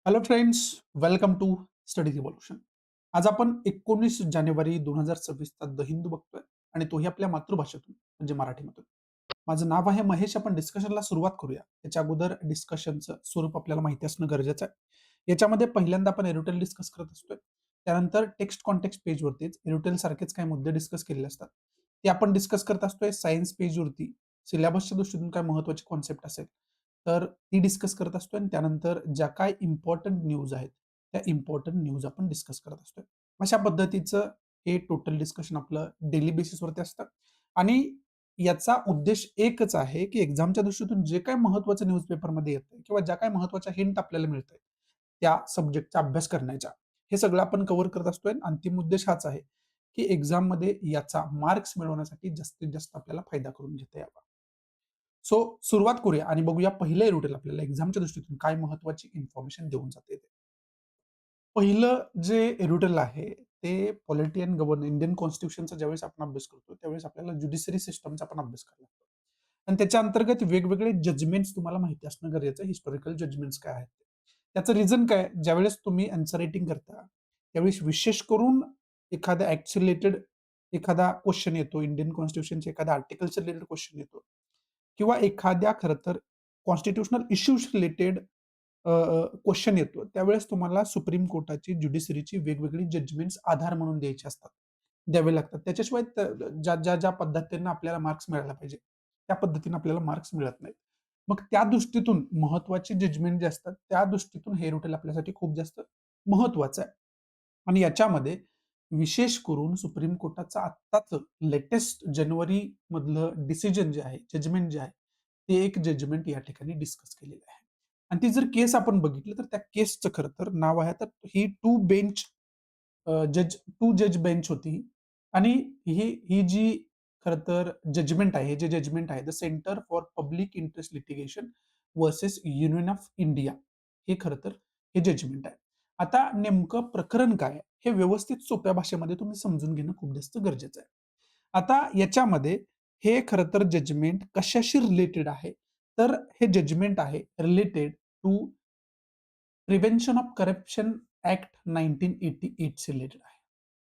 Hello friends, welcome to Study Revolution. आज आपण 19 जानेवारी 2026चा the Hindu बघतोय आणि तोही आपल्या मातृभाषेतून म्हणजे मराठीमधून. माझं नाव आहे महेश. आपण डिस्कशनला सुरुवात करूया. त्याच्या अगोदर डिस्कशनचं स्वरूप आपल्याला माहिती असणं गरजेचं आहे. याच्यामध्ये पहिल्यांदा आपण एरोटेल डिस्कस करत असतोय. त्यानंतर टेक्स्ट कॉन्टेक्स्ट पेजवरतीच एरोटेल सारखेच काही मुद्दे डिस्कस केलेले असतात. ते आपण डिस्कस करत असतोय सायन्स पेजवरती. सिलेबसच्या दृष्टीतून काय महत्त्वाची कॉन्सेप्ट असेल तर ती डिस्कस करत असतो आणि त्यानंतर ज्या काही इम्पॉर्टंट न्यूज आहेत, त्या इम्पॉर्टंट न्यूज आपण डिस्कस करत असतोय. अशा पद्धतीचं हे टोटल डिस्कशन आपलं डेली बेसिसवरती असतं आणि याचा उद्देश एकच आहे, की एक्झामच्या दृष्टीतून जे काही महत्त्वाचं न्यूजपेपरमध्ये येतंय किंवा ज्या काही महत्त्वाच्या हिंट आपल्याला मिळतंय, त्या सब्जेक्टचा अभ्यास करण्याच्या. हे सगळं आपण कव्हर करत असतोय आणि अंतिम उद्देश हाच आहे, की एक्झाममध्ये याचा मार्क्स मिळवण्यासाठी जास्तीत जास्त आपल्याला फायदा करून घेता यावा. सो सुरुवात करूया आणि बघूया पहिलं रुटीन आपल्याला एक्झामच्या दृष्टीतून काय महत्त्वाची इन्फॉर्मेशन देऊन जाते ते. पहिलं जे रुटीन आहे ते पॉलिटी अँड गव्हर्नन्स इंडियन कॉन्स्टिट्यूशनचा ज्यावेळेस आपण अभ्यास करतो, त्यावेळेस आपल्याला ज्युडिशरी सिस्टमचा पण अभ्यास करावा लागतो. आणि त्याच्या अंतर्गत वेगवेगळे जजमेंट्स तुम्हाला माहिती असणं गरजेचं आहे. हिस्टॉरिकल जजमेंट्स काय आहेत? त्याचं रिझन काय? ज्यावेळेस तुम्ही आन्सर रायटिंग करता, त्यावेळेस विशेष करून एखाद्या ॲक्टशी रिलेटेड एखादा क्वेशन येतो, इंडियन कॉन्स्टिट्यूशनच्या एखाद्या आर्टिकलच्या रिलेटेड क्वेशन येतो किंवा एखाद्या खरं तर कॉन्स्टिट्यूशनल इश्यूज रिलेटेड क्वेशन येतो, त्यावेळेस तुम्हाला सुप्रीम कोर्टाची, ज्युडिशरीची वेगवेगळी जजमेंट्स आधार म्हणून द्यायचे असतात, द्यावे लागतात. त्याच्याशिवाय ज्या पद्धतीने आपल्याला मार्क्स मिळायला पाहिजे, त्या पद्धतीने आपल्याला मार्क्स मिळत नाहीत. मग त्या दृष्टीतून महत्त्वाचे जजमेंट जे असतात, त्या दृष्टीतून हे रुटीन आपल्यासाठी खूप जास्त महत्त्वाचं आहे. आणि याच्यामध्ये विशेष करून सुप्रीम कोर्टाचं आत्ताचं लेटेस्ट जानेवारीमधलं डिसिजन जे आहे, जजमेंट जे आहे, ते एक जजमेंट या ठिकाणी डिस्कस केलेलं आहे. आणि ती जर केस आपण बघितलं तर त्या केसचं खरं तर नाव आहे तर ही टू जज बेंच होती ही. आणि ही ही जी खरं तर जजमेंट आहे, हे जे जजमेंट आहे, the centre for public interest Litigation versus union of India, हे खरं तर हे जजमेंट आहे. आता नेमकं प्रकरण काय आहे? हे व्यवस्थित सोप्या भाषेमध्ये तुम्ही समजून घेणं खूप जास्त गरजेचं आहे. आता याच्यामध्ये हे खरं तर जजमेंट कशाशी रिलेटेड आहे? तर हे जजमेंट आहे related to Prevention of Corruption Act 1988 शी रिलेटेड आहे.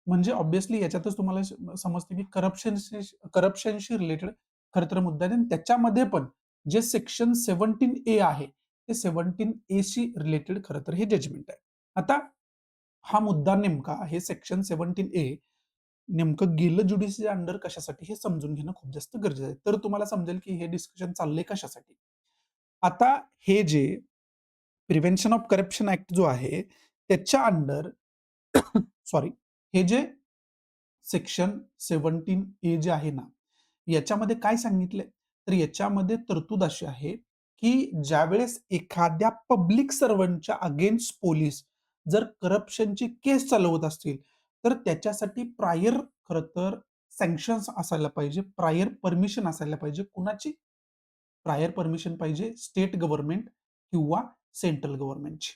म्हणजे ऑब्व्हियसली याच्यातच तुम्हाला समजतं की करप्शनशी रिलेटेड खरं तर मुद्दा आहे आणि त्याच्यामध्ये पण जे सेक्शन 17A आहे, ते 17A शी रिलेटेड खरं तर हे जजमेंट आहे. आता हा मुद्दा नेमका हे सेक्शन 17A नेमकं गेलं ज्युडिशच्या अंडर कशासाठी हे समजून घेणं खूप जास्त गरजेचं आहे. तर तुम्हाला समजेल की हे डिस्कशन चाललंय कशासाठी. आता हे जे प्रिव्हेन्शन ऑफ करप्शन ॲक्ट जो आहे, त्याच्या अंडर सॉरी, हे जे सेक्शन 17A जे आहे ना, याच्यामध्ये काय सांगितलंय? तर याच्यामध्ये तरतूद अशी आहे, की ज्यावेळेस एखाद्या पब्लिक सर्व्हंटच्या अगेन्स्ट पोलीस जर करप्शनची केस चालवत असतील, तर त्याच्यासाठी प्रायर खरं तर सँक्शन्स असायला पाहिजे, प्रायर परमिशन असायला पाहिजे. कुणाची? प्रायर परमिशन पाहिजे स्टेट गव्हर्नमेंट किंवा सेंट्रल गव्हर्नमेंटची.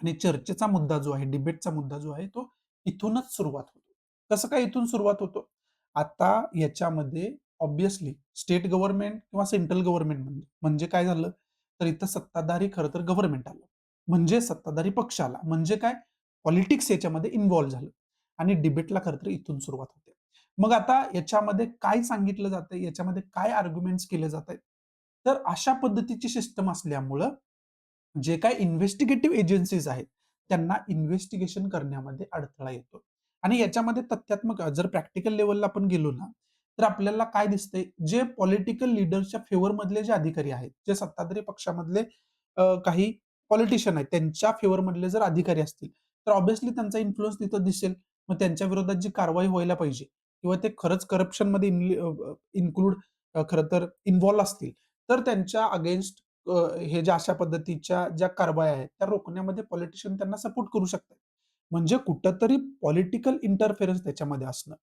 आणि चर्चेचा मुद्दा जो आहे, डिबेटचा मुद्दा जो आहे, तो इथूनच सुरुवात होतो. कसं काय इथून सुरुवात होतो? आता याच्यामध्ये ऑब्व्हियसली स्टेट गव्हर्नमेंट किंवा सेंट्रल गव्हर्नमेंट म्हणजे म्हणजे काय झालं? तर इथं सत्ताधारी खरं तर गव्हर्नमेंट आलं. म्हणजे सत्ताधारी पक्ष आला. म्हणजे काय? पॉलिटिक्स याच्यामध्ये इन्व्हॉल्व झालं आणि डिबेटला खरं तर इथून सुरुवात होते. मग आता याच्यामध्ये काय सांगितलं जातंय? याच्यामध्ये काय आर्ग्युमेंट्स केले जातायत? तर अशा पद्धतीची सिस्टम असल्यामुळं जे काही इन्व्हेस्टिगेटिव्ह एजन्सीज आहेत, त्यांना इन्व्हेस्टिगेशन करण्यामध्ये अडथळा येतो. आणि याच्यामध्ये तथ्यात्मक जर प्रॅक्टिकल लेव्हलला आपण गेलो ना, तर आपल्याला काय दिसतंय, जे पॉलिटिकल लीडर्सच्या फेवरमधले जे अधिकारी आहेत, जे सत्ताधारी पक्षामधले काही पॉलिटिशियन आहेत, त्यांच्या फेवरमधले जर अधिकारी असतील, तर ऑब्व्हियसली त्यांचा इन्फ्लुअन्स तिथं दिसेल. मग त्यांच्या विरोधात जी कारवाई व्हायला पाहिजे किंवा ते खरंच करप्शनमध्ये इन्क्लूड खरं तर इन्व्हॉल्व असतील, तर त्यांच्या अगेन्स्ट हे ज्या अशा पद्धतीच्या ज्या कारवाया आहेत, त्या रोखण्यामध्ये पॉलिटिशियन त्यांना सपोर्ट करू शकतात. म्हणजे कुठेतरी पॉलिटिकल इंटरफेरन्स त्याच्यामध्ये असणं,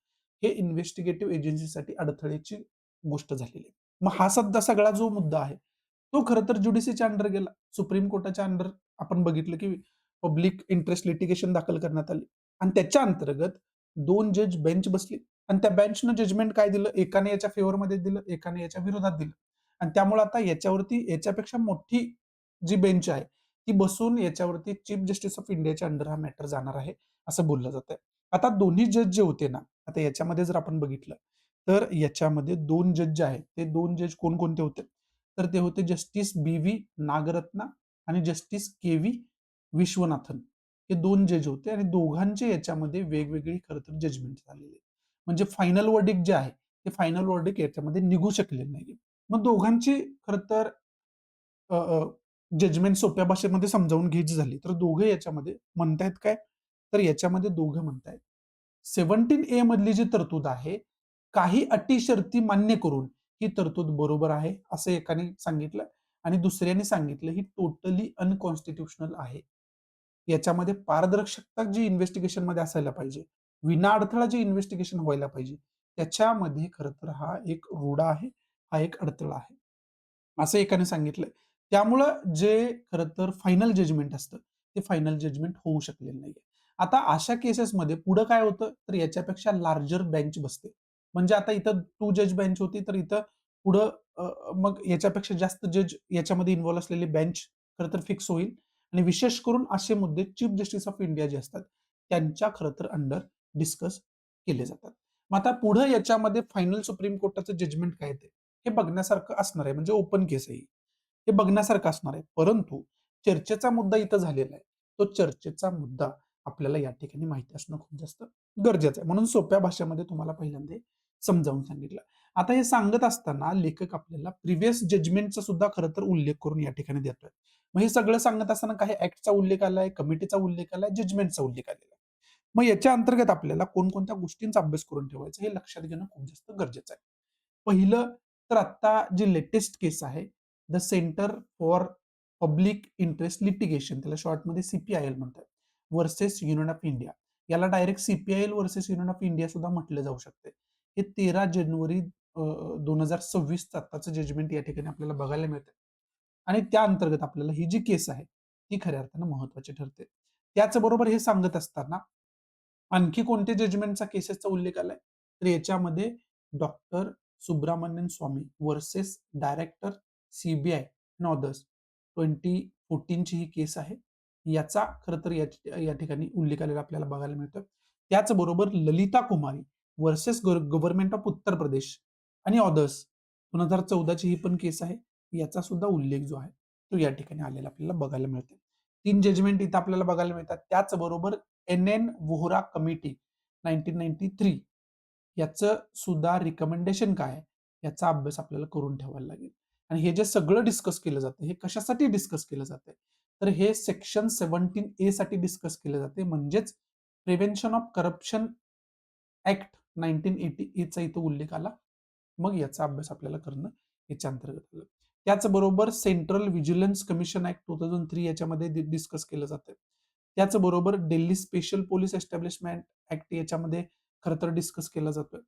हे इन्व्हेस्टिगेटिव्ह एजन्सीसाठी अडथळ्याची गोष्ट झालेली आहे. मग हा सध्या सगळा जो मुद्दा आहे, तो खरं तर ज्युडिशरीच्या अंडर गेला. सुप्रीम कोर्टाच्या अंडर आपण बघितलं, की पब्लिक इंटरेस्ट लिटिगेशन दाखल करण्यात आली आणि त्याच्या अंतर्गत 2 जज बेंच बसली आणि त्या बेंचनं जजमेंट काय दिलं, एकाने याच्या फेवरमध्ये दिलं, एकाने याच्या विरोधात दिलं. आणि त्यामुळे आता याच्यावरती याच्यापेक्षा मोठी जी बेंच आहे, ती बसून याच्यावरती चीफ जस्टिस ऑफ इंडियाच्या अंडर हा मॅटर जाणार आहे, असं बोललं जातंय. आता दोन्ही जज जे होते ना, आता याच्यामध्ये जर आपण बघितलं, तर याच्यामध्ये 2 जज जे आहेत, ते 2 जज कोणकोणते होते? तर ते होते जस्टिस बी-व्ही नागरत्ना आणि जस्टिस के-व्ही विश्वनाथन. हे 2 जज होते आणि दोघांचे याच्यामध्ये वेगवेगळी खरं तर जजमेंट झालेली आहे. म्हणजे फायनल व्हर्डिक्ट जे आहे, ते फायनल व्हर्डिक्ट याच्यामध्ये निघू शकलेलं नाहीये. मग दोघांची खरं तर जजमेंट सोप्या भाषेमध्ये समजावून घ्यायची झाली, तर दोघे याच्यामध्ये म्हणतायत काय? तर याच्यामध्ये दोघं म्हणतायत 17A मधली जी तरतूद आहे, काही अटी शर्ती मान्य करून ही तरतूद बरोबर आहे, असं एकाने सांगितलं आणि दुसऱ्याने सांगितलं ही टोटली अनकॉन्स्टिट्यूशनल आहे. याच्यामध्ये पारदर्शकता जी इन्व्हेस्टिगेशनमध्ये असायला पाहिजे, विनाअडथळा जे इन्व्हेस्टिगेशन व्हायला पाहिजे, त्याच्यामध्ये खरं तर हा एक रोडा आहे, हा एक अडथळा आहे. असं एकाने सांगितलंय. त्यामुळं जे खरं तर फायनल जजमेंट असतं, ते फायनल जजमेंट होऊ शकलेलं नाहीये. आता अशा केसेसमध्ये पुढं काय होतं, तर याच्यापेक्षा लार्जर बेंच बसते. म्हणजे आता इथं 2 जज बेंच होती, तर इथं पुढं मग याच्यापेक्षा जास्त जज याच्यामध्ये इन्व्हॉल्व असलेली बेंच खरं तर फिक्स होईल आणि विशेष करून असे मुद्दे चीफ जस्टिस ऑफ इंडिया जे असतात, त्यांच्या खरं तर अंडर डिस्कस केले जातात. मग आता पुढं याच्यामध्ये फायनल सुप्रीम कोर्टाचं जजमेंट काय येते, हे बघण्यासारखं असणार आहे. म्हणजे ओपन केस आहे ही. हे बघण्यासारखं असणार आहे. परंतु चर्चेचा मुद्दा इथं झालेला आहे. तो चर्चेचा मुद्दा आपल्याला या ठिकाणी माहिती असणं खूप जास्त गरजेचं आहे. म्हणून सोप्या भाषेमध्ये तुम्हाला पहिल्यांदा हे समजावून सांगितलं. आता हे सांगत असताना लेखक आपल्याला प्रिव्हियस जजमेंटचा सुद्धा खरं तर उल्लेख करून या ठिकाणी देतोय. मग हे सगळं सांगत असताना काही ऍक्टचा उल्लेख आलाय, कमिटीचा उल्लेख आलाय, जजमेंटचा उल्लेख आलेला आहे. मग याच्या अंतर्गत आपल्याला कोणकोणत्या गोष्टींचा अभ्यास करून ठेवायचा हे लक्षात घेणं खूप जास्त गरजेचं आहे. पहिलं तर आता जी लेटेस्ट केस आहे, the centre for public interest litigation, त्याला शॉर्टमध्ये सीपीआयएल म्हणतात, व्हर्सेस युनियन ऑफ इंडिया. याला direct CPIL versus union of India सुद्धा म्हटलं जाऊ शकते. हे 13 जानेवारी 2026 आत्ताचं जजमेंट या ठिकाणी आपल्याला बघायला मिळतं आणि त्या अंतर्गत आपल्याला ही जी केस आहे, ती खऱ्या अर्थानं महत्वाची ठरते. त्याचबरोबर हे सांगत असताना आणखी कोणत्या जजमेंटचा केसेसचा उल्लेख आलाय? तर याच्यामध्ये doctor Subramanian Swamy versus director CBI and others 2014 ची ही केस आहे. याचा खरं तर या ठिकाणी उल्लेख आलेला आपल्याला बघायला मिळतो. त्याचबरोबर ललिता कुमारी versus government of Uttar Pradesh आणि अदर्स 2014 ची ही पण केस आहे. याचा सुद्धा उल्लेख जो आहे, तो या ठिकाणी आलेला आपल्याला बघायला मिळतो. 3 जजमेंट इथं आपल्याला बघायला मिळतात. त्याचबरोबर एन-एन वोहरा कमिटी 1993 याचं सुद्धा रिकमेंडेशन काय आहे, याचा अभ्यास आपल्याला करून ठेवायला लागेल. आणि हे जे सगळं डिस्कस केलं जातं, हे कशासाठी डिस्कस केलं जातंय? तर हे सेक्शन 17A साठी डिस्कस केलं जाते. म्हणजेच प्रिव्हेन्शन ऑफ करप्शन ॲक्ट 1980 चा इथं उल्लेख आला. मग याचा अभ्यास आपल्याला करणं याच्या अंतर्गत आलं. त्याचबरोबर सेंट्रल व्हिजिलन्स कमिशन ॲक्ट 2003 याच्यामध्ये डिस्कस केलं जातं. त्याचबरोबर Delhi special police establishment act याच्यामध्ये खरं तर डिस्कस केलं जातं.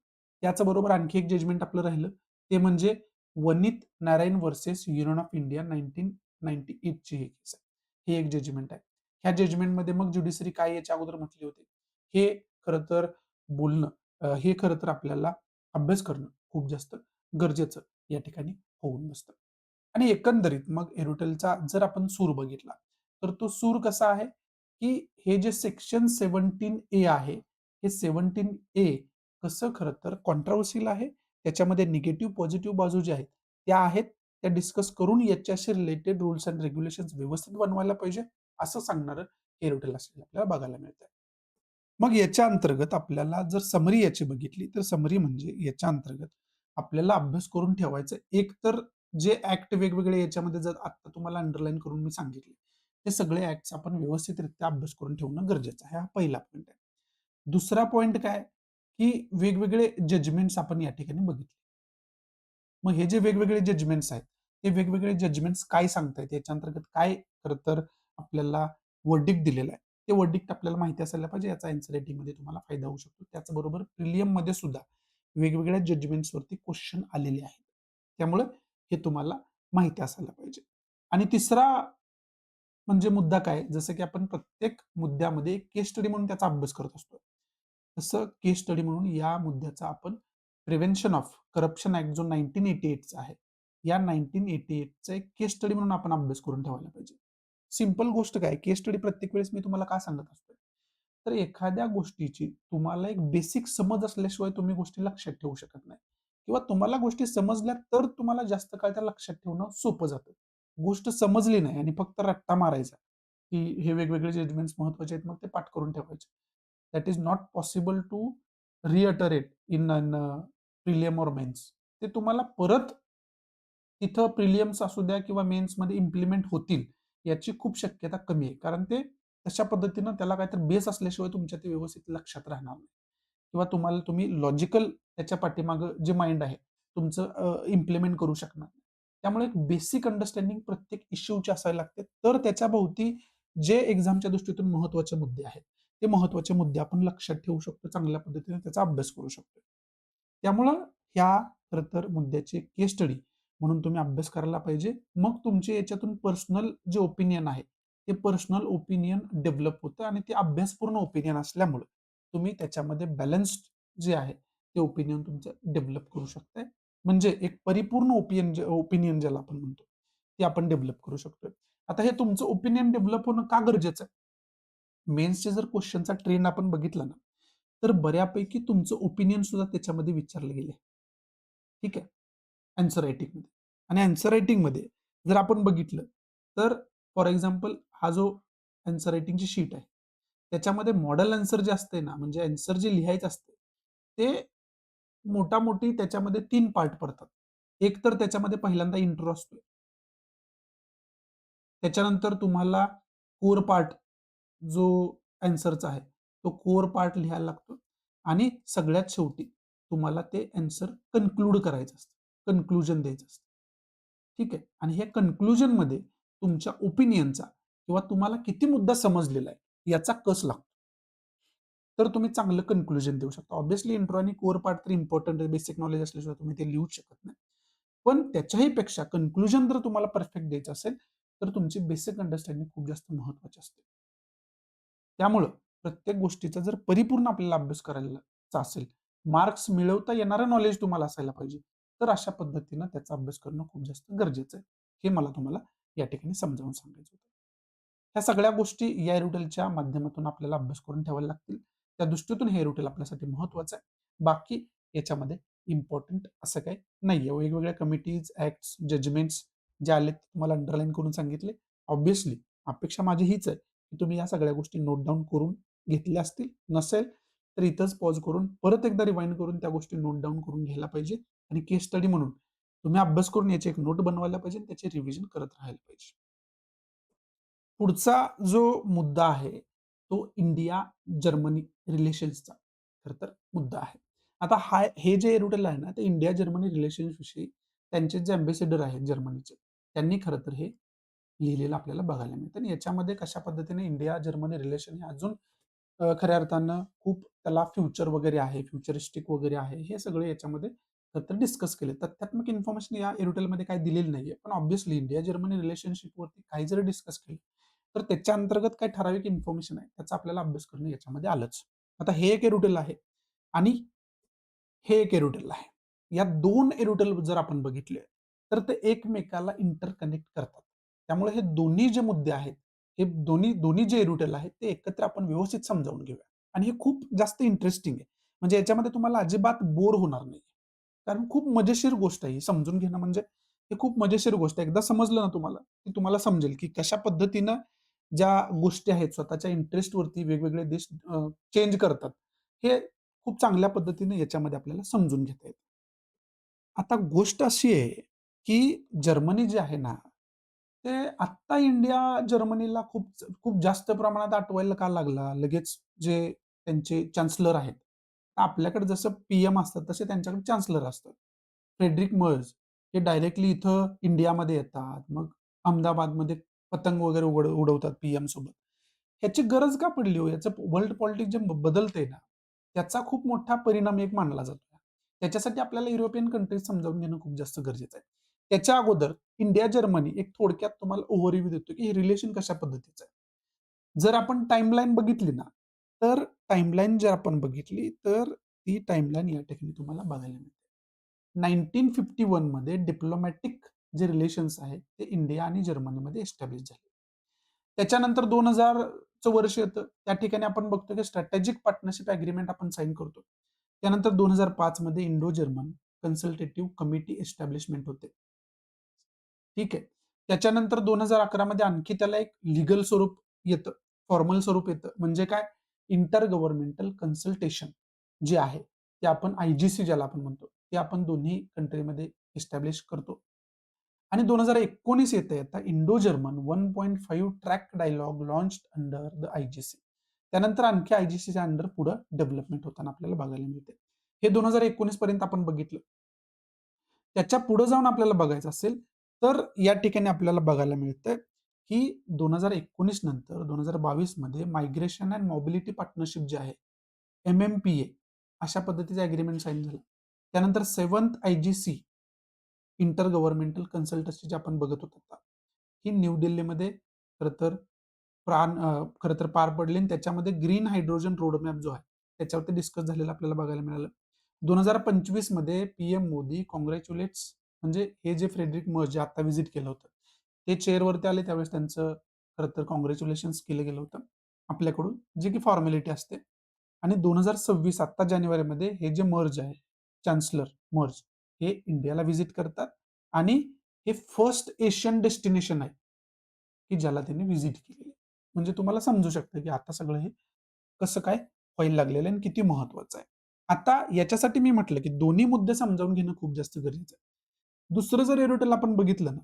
त्याचबरोबर आणखी एक जजमेंट आपलं राहिलं, ते म्हणजे Vineet Narayan versus union of India 1998 ची ही केस आहे. हे एक जजमेंट आहे. ह्या जजमेंटमध्ये मग ज्युडिशरी काय याच्या अगोदर म्हटले होते, हे खरं तर बोलणं हे खरं तर आपल्याला अभ्यास करणं खूप जास्त गरजेचं या ठिकाणी होऊन बसतं. आणि एकंदरीत मग एरोटेलचा जर आपण सूर बघितला, तर तो सूर कसा आहे, की हे जे सेक्शन 17A आहे, हे 17A कसं खरं तर कॉन्ट्रोव्हर्शियल आहे. त्याच्यामध्ये निगेटिव्ह, पॉझिटिव्ह बाजू ज्या आहेत, त्या आहेत. त्या डिस्कस करून याच्याशी रिलेटेड रूल्स एंड रेग्युलेशन्स व्यवस्थित बनवायला पाहिजे, असं सांगणारं एरोटेल असलेलं आपल्याला बघायला मिळतं. मग याच्या अंतर्गत आपल्याला जर समरी याची बघितली, तर समरी म्हणजे याच्या अंतर्गत आपल्याला अभ्यास करून ठेवायचं. एक तर जे ॲक्ट वेगवेगळे याच्यामध्ये जर आता तुम्हाला अंडरलाईन करून मी सांगितले, ते सगळे ॲक्ट्स आपण व्यवस्थितरित्या अभ्यास करून ठेवणं गरजेचं आहे. हा पहिला पॉइंट आहे. दुसरा पॉइंट काय, की वेगवेगळे जजमेंट्स आपण या ठिकाणी बघितले. मग हे जे वेगवेगळे जजमेंट्स आहेत, ते वेगवेगळे जजमेंट्स काय सांगतायत, याच्या अंतर्गत काय खरं तर आपल्याला व्हर्डिक्ट दिलेला आहे. ते व्हर्डिक्ट आपल्याला माहिती असायला पाहिजे. याचा एन्सर-रायटिंगमध्ये तुम्हाला फायदा होऊ शकतो. त्याचबरोबर प्रिलियममध्ये सुद्धा वेगवेगळ्या जजमेंट्सवरती क्वेश्चन आलेले आहेत. त्यामुळं हे तुम्हाला माहिती असायला पाहिजे. आणि तिसरा म्हणजे मुद्दा काय, जसं की आपण प्रत्येक मुद्द्यामध्ये केस स्टडी म्हणून त्याचा अभ्यास करत असतो. तसं केस स्टडी म्हणून या मुद्द्याचा आपण प्रिव्हेन्शन ऑफ करप्शन ॲक्ट जो 1988 चा आहे, या 1988 चा एक केस स्टडी म्हणून आपण अभ्यास करून ठेवायला पाहिजे. सिंपल गोष्ट काय, केस स्टडी प्रत्येक वेळेस मी तुम्हाला का सांगत असतो? तर एखाद्या गोष्टीची तुम्हाला एक बेसिक समज असल्याशिवाय तुम्ही गोष्टी लक्षात ठेवू शकत नाही किंवा तुम्हाला गोष्टी समजल्या तर तुम्हाला जास्त काळ त्या लक्षात ठेवणं सोपं जातं. गोष्ट समजली नाही आणि फक्त रट्टा मारायचा, की हे वेगवेगळे जजमेंट्स महत्त्वाचे आहेत, मग ते पाठ करून ठेवायचे. That is not possible to reiterate in an prelim or mains. ते तुम्हाला परत तिथं प्रिलियम्स असू द्या किंवा मेन्समध्ये इम्प्लिमेंट होतील, याची खूप शक्यता कमी आहे. कारण ते तशा पद्धतीनं त्याला काहीतरी बेस असल्याशिवाय तुमच्या ते व्यवस्थित लक्षात राहणार नाही किंवा तुम्ही लॉजिकल त्याच्या पाठीमागं जे माइंड आहे तुमचं इम्प्लिमेंट करू शकणार नाही. त्यामुळे एक बेसिक अंडरस्टँडिंग प्रत्येक इश्यूची असायला लागते. तर त्याच्याभोवती जे एक्झामच्या दृष्टीतून महत्त्वाचे मुद्दे आहेत, ते महत्त्वाचे मुद्दे आपण लक्षात ठेवू शकतो. चांगल्या पद्धतीने त्याचा अभ्यास करू शकतो. त्यामुळं ह्या खरं तर मुद्द्याची केस स्टडी म्हणून तुम्ही अभ्यास करायला पाहिजे. मग तुमचे याच्यातून पर्सनल जे ओपिनियन आहे, ते पर्सनल ओपिनियन डेव्हलप होतं आणि ते अभ्यासपूर्ण ओपिनियन असल्यामुळं तुम्ही त्याच्यामध्ये बॅलन्स्ड जे आहे, ते ओपिनियन तुमचं डेव्हलप करू शकताय. म्हणजे एक परिपूर्ण ओपिनियन ज्याला आपण म्हणतो, ते आपण डेव्हलप करू शकतोय. आता हे तुमचं ओपिनियन डेव्हलप होणं का गरजेचं आहे? मेन्सचे जर क्वेश्चनचा ट्रेंड आपण बघितला ना, तर बऱ्यापैकी तुमचं ओपिनियन सुद्धा त्याच्यामध्ये विचारलं गेलंय. ठीक आहे? ॲन्सर रायटिंगमध्ये. आणि ॲन्सर रायटिंगमध्ये जर आपण बघितलं, तर फॉर एक्झाम्पल हा जो ॲन्सर रायटिंगची शीट आहे, त्याच्यामध्ये मॉडेल ॲन्सर जे असते ना, म्हणजे ॲन्सर जे लिहायचं असतं, ते मोठामोठी त्याच्यामध्ये 3 पार्ट पडतात. एक तर त्याच्यामध्ये पहिल्यांदा इंट्रो असतो. त्याच्यानंतर तुम्हाला कोर पार्ट जो ॲन्सरचा आहे, तो कोर पार्ट लिहायला लागतो आणि सगळ्यात शेवटी तुम्हाला ते ॲन्सर कन्क्लूड करायचं असतं. कन्क्लुजन द्यायचं असतं. ठीक आहे. आणि ह्या कन्क्लुजनमध्ये तुमच्या ओपिनियनचा किंवा तुम्हाला किती मुद्दा समजलेला आहे, याचा कस लागतो. तर तुम्ही चांगलं कन्क्लुजन देऊ शकता. ऑब्व्हियसली इंट्रो आणि कोर पार्ट तर इम्पोर्टंट आहे. बेसिक नॉलेज असल्याशिवाय तुम्ही ते लिहूच शकत नाही. पण त्याच्याही पेक्षा कन्क्लुजन जर तुम्हाला परफेक्ट द्यायचं असेल, तर तुमची बेसिक अंडरस्टँडिंग खूप जास्त महत्त्वाची असते. त्यामुळं प्रत्येक गोष्टीचा जर परिपूर्ण आपल्याला अभ्यास करायचा असेल, मार्क्स मिळवता येणारं नॉलेज तुम्हाला असायला पाहिजे. तर अशा पद्धतीनं त्याचा अभ्यास करणं खूप जास्त गरजेचं आहे. हे मला तुम्हाला या ठिकाणी समजावून सांगायचं होतं. ह्या सगळ्या गोष्टी या रुटीनच्या माध्यमातून आपल्याला अभ्यास करून ठेवायला लागतील. त्या दृष्टीतून हे रुटीन आपल्यासाठी महत्त्वाचं आहे. बाकी याच्यामध्ये इम्पोर्टंट असं काही नाहीये. वेगवेगळ्या कमिटीज, ॲक्ट्स, जजमेंट्स जे आलेत तुम्हाला अंडरलाईन करून सांगितले. ऑब्व्हियसली अपेक्षा माझी हीच आहे, की तुम्ही या सगळ्या गोष्टी नोट डाउन करून घेतल्या असतील. नसेल तर इथंच पॉज करून परत एकदा रिवाइंड करून त्या गोष्टी नोट डाउन करून घ्यायला पाहिजे आणि केस स्टडी म्हणून तुम्ही अभ्यास करून याची एक नोट बनवायला पाहिजे आणि त्याचे रिव्हिजन करत राहायला पाहिजे. पुढचा जो मुद्दा आहे, तो इंडिया जर्मनी रिलेशन्सचा खरं तर मुद्दा आहे. आता हे जे एरुडेल आहे ना, ते इंडिया जर्मनी रिलेशन्स विषयी त्यांचे जे अँबॅसेडर आहेत जर्मनीचे, त्यांनी खरं तर हे लिहिलेलं आपल्याला बघायला मिळतं आणि याच्यामध्ये कशा पद्धतीने इंडिया जर्मनी रिलेशन हे अजून खऱ्या अर्थानं खूप त्याला फ्युचर वगैरे आहे, फ्युचरिस्टिक वगैरे आहे, हे सगळे याच्यामध्ये खरं तर डिस्कस केले. तथ्यात्मक इन्फॉर्मेशन या एरुटेलमध्ये काही दिलेली नाहीये. पण ऑब्व्हियसली इंडिया जर्मनी रिलेशनशिपवरती काही जरी डिस्कस केलं, तर त्याच्या अंतर्गत काही ठराविक इन्फॉर्मेशन आहे, त्याचा आपल्याला अभ्यास करणं याच्यामध्ये आलंच. आता हे एक एरुटेल आहे आणि हे एक एरुटेल आहे. या 2 एरुटेल जर आपण बघितले, तर ते एकमेकाला इंटरकनेक्ट करतात. त्यामुळे हे दोन्ही जे मुद्दे आहेत, हे दोन्ही दोन्ही जे एरुटेल आहेत, ते एकत्र आपण व्यवस्थित समजावून घेऊया. आणि हे खूप जास्त इंटरेस्टिंग आहे. म्हणजे याच्यामध्ये तुम्हाला अजिबात बोर होणार नाही. कारण खूप मजेशीर गोष्ट आहे ही समजून घेणं म्हणजे हे खूप मजेशीर गोष्ट आहे. एकदा समजलं ना तुम्हाला, की तुम्हाला समजेल, की कशा पद्धतीनं ज्या गोष्टी आहेत स्वतःच्या इंटरेस्टवरती वेगवेगळे देश चेंज करतात. हे खूप चांगल्या पद्धतीने याच्यामध्ये आपल्याला समजून घेता येतं. आता गोष्ट अशी आहे, की जर्मनी जे आहे ना, ते आत्ता इंडिया जर्मनीला खूप खूप जास्त प्रमाणात आठवायला का लागला? लगेच जे त्यांचे चान्सलर आहेत. आपल्याकडे जसं पी-एम असतात, तसे त्यांच्याकडे चान्सलर असतात. फ्रेडरिक मर्ज हे डायरेक्टली इथं इंडियामध्ये येतात. मग अहमदाबादमध्ये पतंग वगैरे उडवतात पी-एम सोबत. ह्याची गरज का पडली हो? याचं वर्ल्ड पॉलिटिक्स जे बदलतंय ना, त्याचा खूप मोठा परिणाम एक मानला जातो. त्याच्यासाठी आपल्याला युरोपियन कंट्रीज समजावून घेणं खूप जास्त गरजेचं आहे. त्याच्या अगोदर इंडिया, जर्मनी एक थोडक्यात तुम्हाला ओव्हरव्ह्यू देतो, की हे रिलेशन कशा पद्धतीचं आहे. जर आपण टाईमलाईन बघितली ना, तर टाईमलाईन जर आपण बघितली, तर ती टाईमलाईन या ठिकाणी तुम्हाला बघायला मिळते. 1951 मध्ये डिप्लोमॅटिक जे रिलेशन्स आहेत, ते इंडिया आणि जर्मनीमध्ये एस्टॅब्लिश झाले. त्याच्यानंतर 2000चं वर्ष येतं. त्या ठिकाणी आपण बघतो की स्ट्रॅटेजिक पार्टनरशिप अग्रीमेंट आपण साइन करतो. त्यानंतर 2005 मध्ये इंडो जर्मन कन्सल्टेटिव्ह कमिटी एस्टॅब्लिशमेंट होते. ठीक आहे. त्याच्यानंतर 2011 मध्ये आणखी त्याला एक लीगल स्वरूप येतं, फॉर्मल स्वरूप येतं. म्हणजे काय? इंटर गव्हर्नमेंटल कन्सल्टेशन जे आहे, ते आपण आय-जी-सी ज्याला आपण म्हणतो, ते आपण दोन्ही कंट्रीमध्ये एस्टॅब्लिश करतो. आणि 2019 येता-येता Indo German 1.5 track dialogue launched under the IGC. त्यानंतर आणखी आय-जी-सीच्या अंडर पुढं डेव्हलपमेंट होताना आपल्याला बघायला मिळते. हे 2019 पर्यंत आपण बघितलं. त्याच्या पुढे जाऊन आपल्याला बघायचं असेल, तर या ठिकाणी आपल्याला बघायला मिळतंय, की 2019 नंतर 2022 मध्ये मायग्रेशन अँड मोबिलिटी पार्टनरशिप जे आहे, एम-एम-पी-ए अशा पद्धतीचं अग्रीमेंट साइन झालं. त्यानंतर 7th आय-जी-सी इंटर गव्हर्नमेंटल कन्सल्टन्सी जे आपण बघत होतो आता, ही न्यू दिल्लीमध्ये खरं तर खरं तर पार पडली आणि त्याच्यामध्ये ग्रीन हायड्रोजन रोडमॅप जो आहे, त्याच्यावरती डिस्कस झालेलं आपल्याला बघायला मिळालं. 2025 मध्ये पीएम मोदी कॉंग्रॅच्युलेट्स म्हणजे हे जे फ्रेडरिक मर्ज जे आता व्हिजिट केलं होतं, ते चेअरवरती आले त्यावेळेस त्यांचं खरं तर कॉंग्रॅच्युलेशन्स केलं गेलं होतं आपल्याकडून, जे की फॉर्मॅलिटी असते. आणि 2026 आत्ता जानेवारीमध्ये हे जे मर्ज आहे, चान्सलर मर्ज हे इंडियाला व्हिजिट करतात आणि हे फर्स्ट एशियन डेस्टिनेशन आहे, की ज्याला त्यांनी व्हिजिट केलेली. म्हणजे तुम्हाला समजू शकतं, की आता सगळं हे कसं काय व्हायला लागलेलं आहे आणि किती महत्वाचं आहे. आता याच्यासाठी मी म्हटलं, की दोन्ही मुद्दे समजावून घेणं खूप जास्त गरजेचं आहे. दुसरं जर एरोटेल आपण बघितलं ना,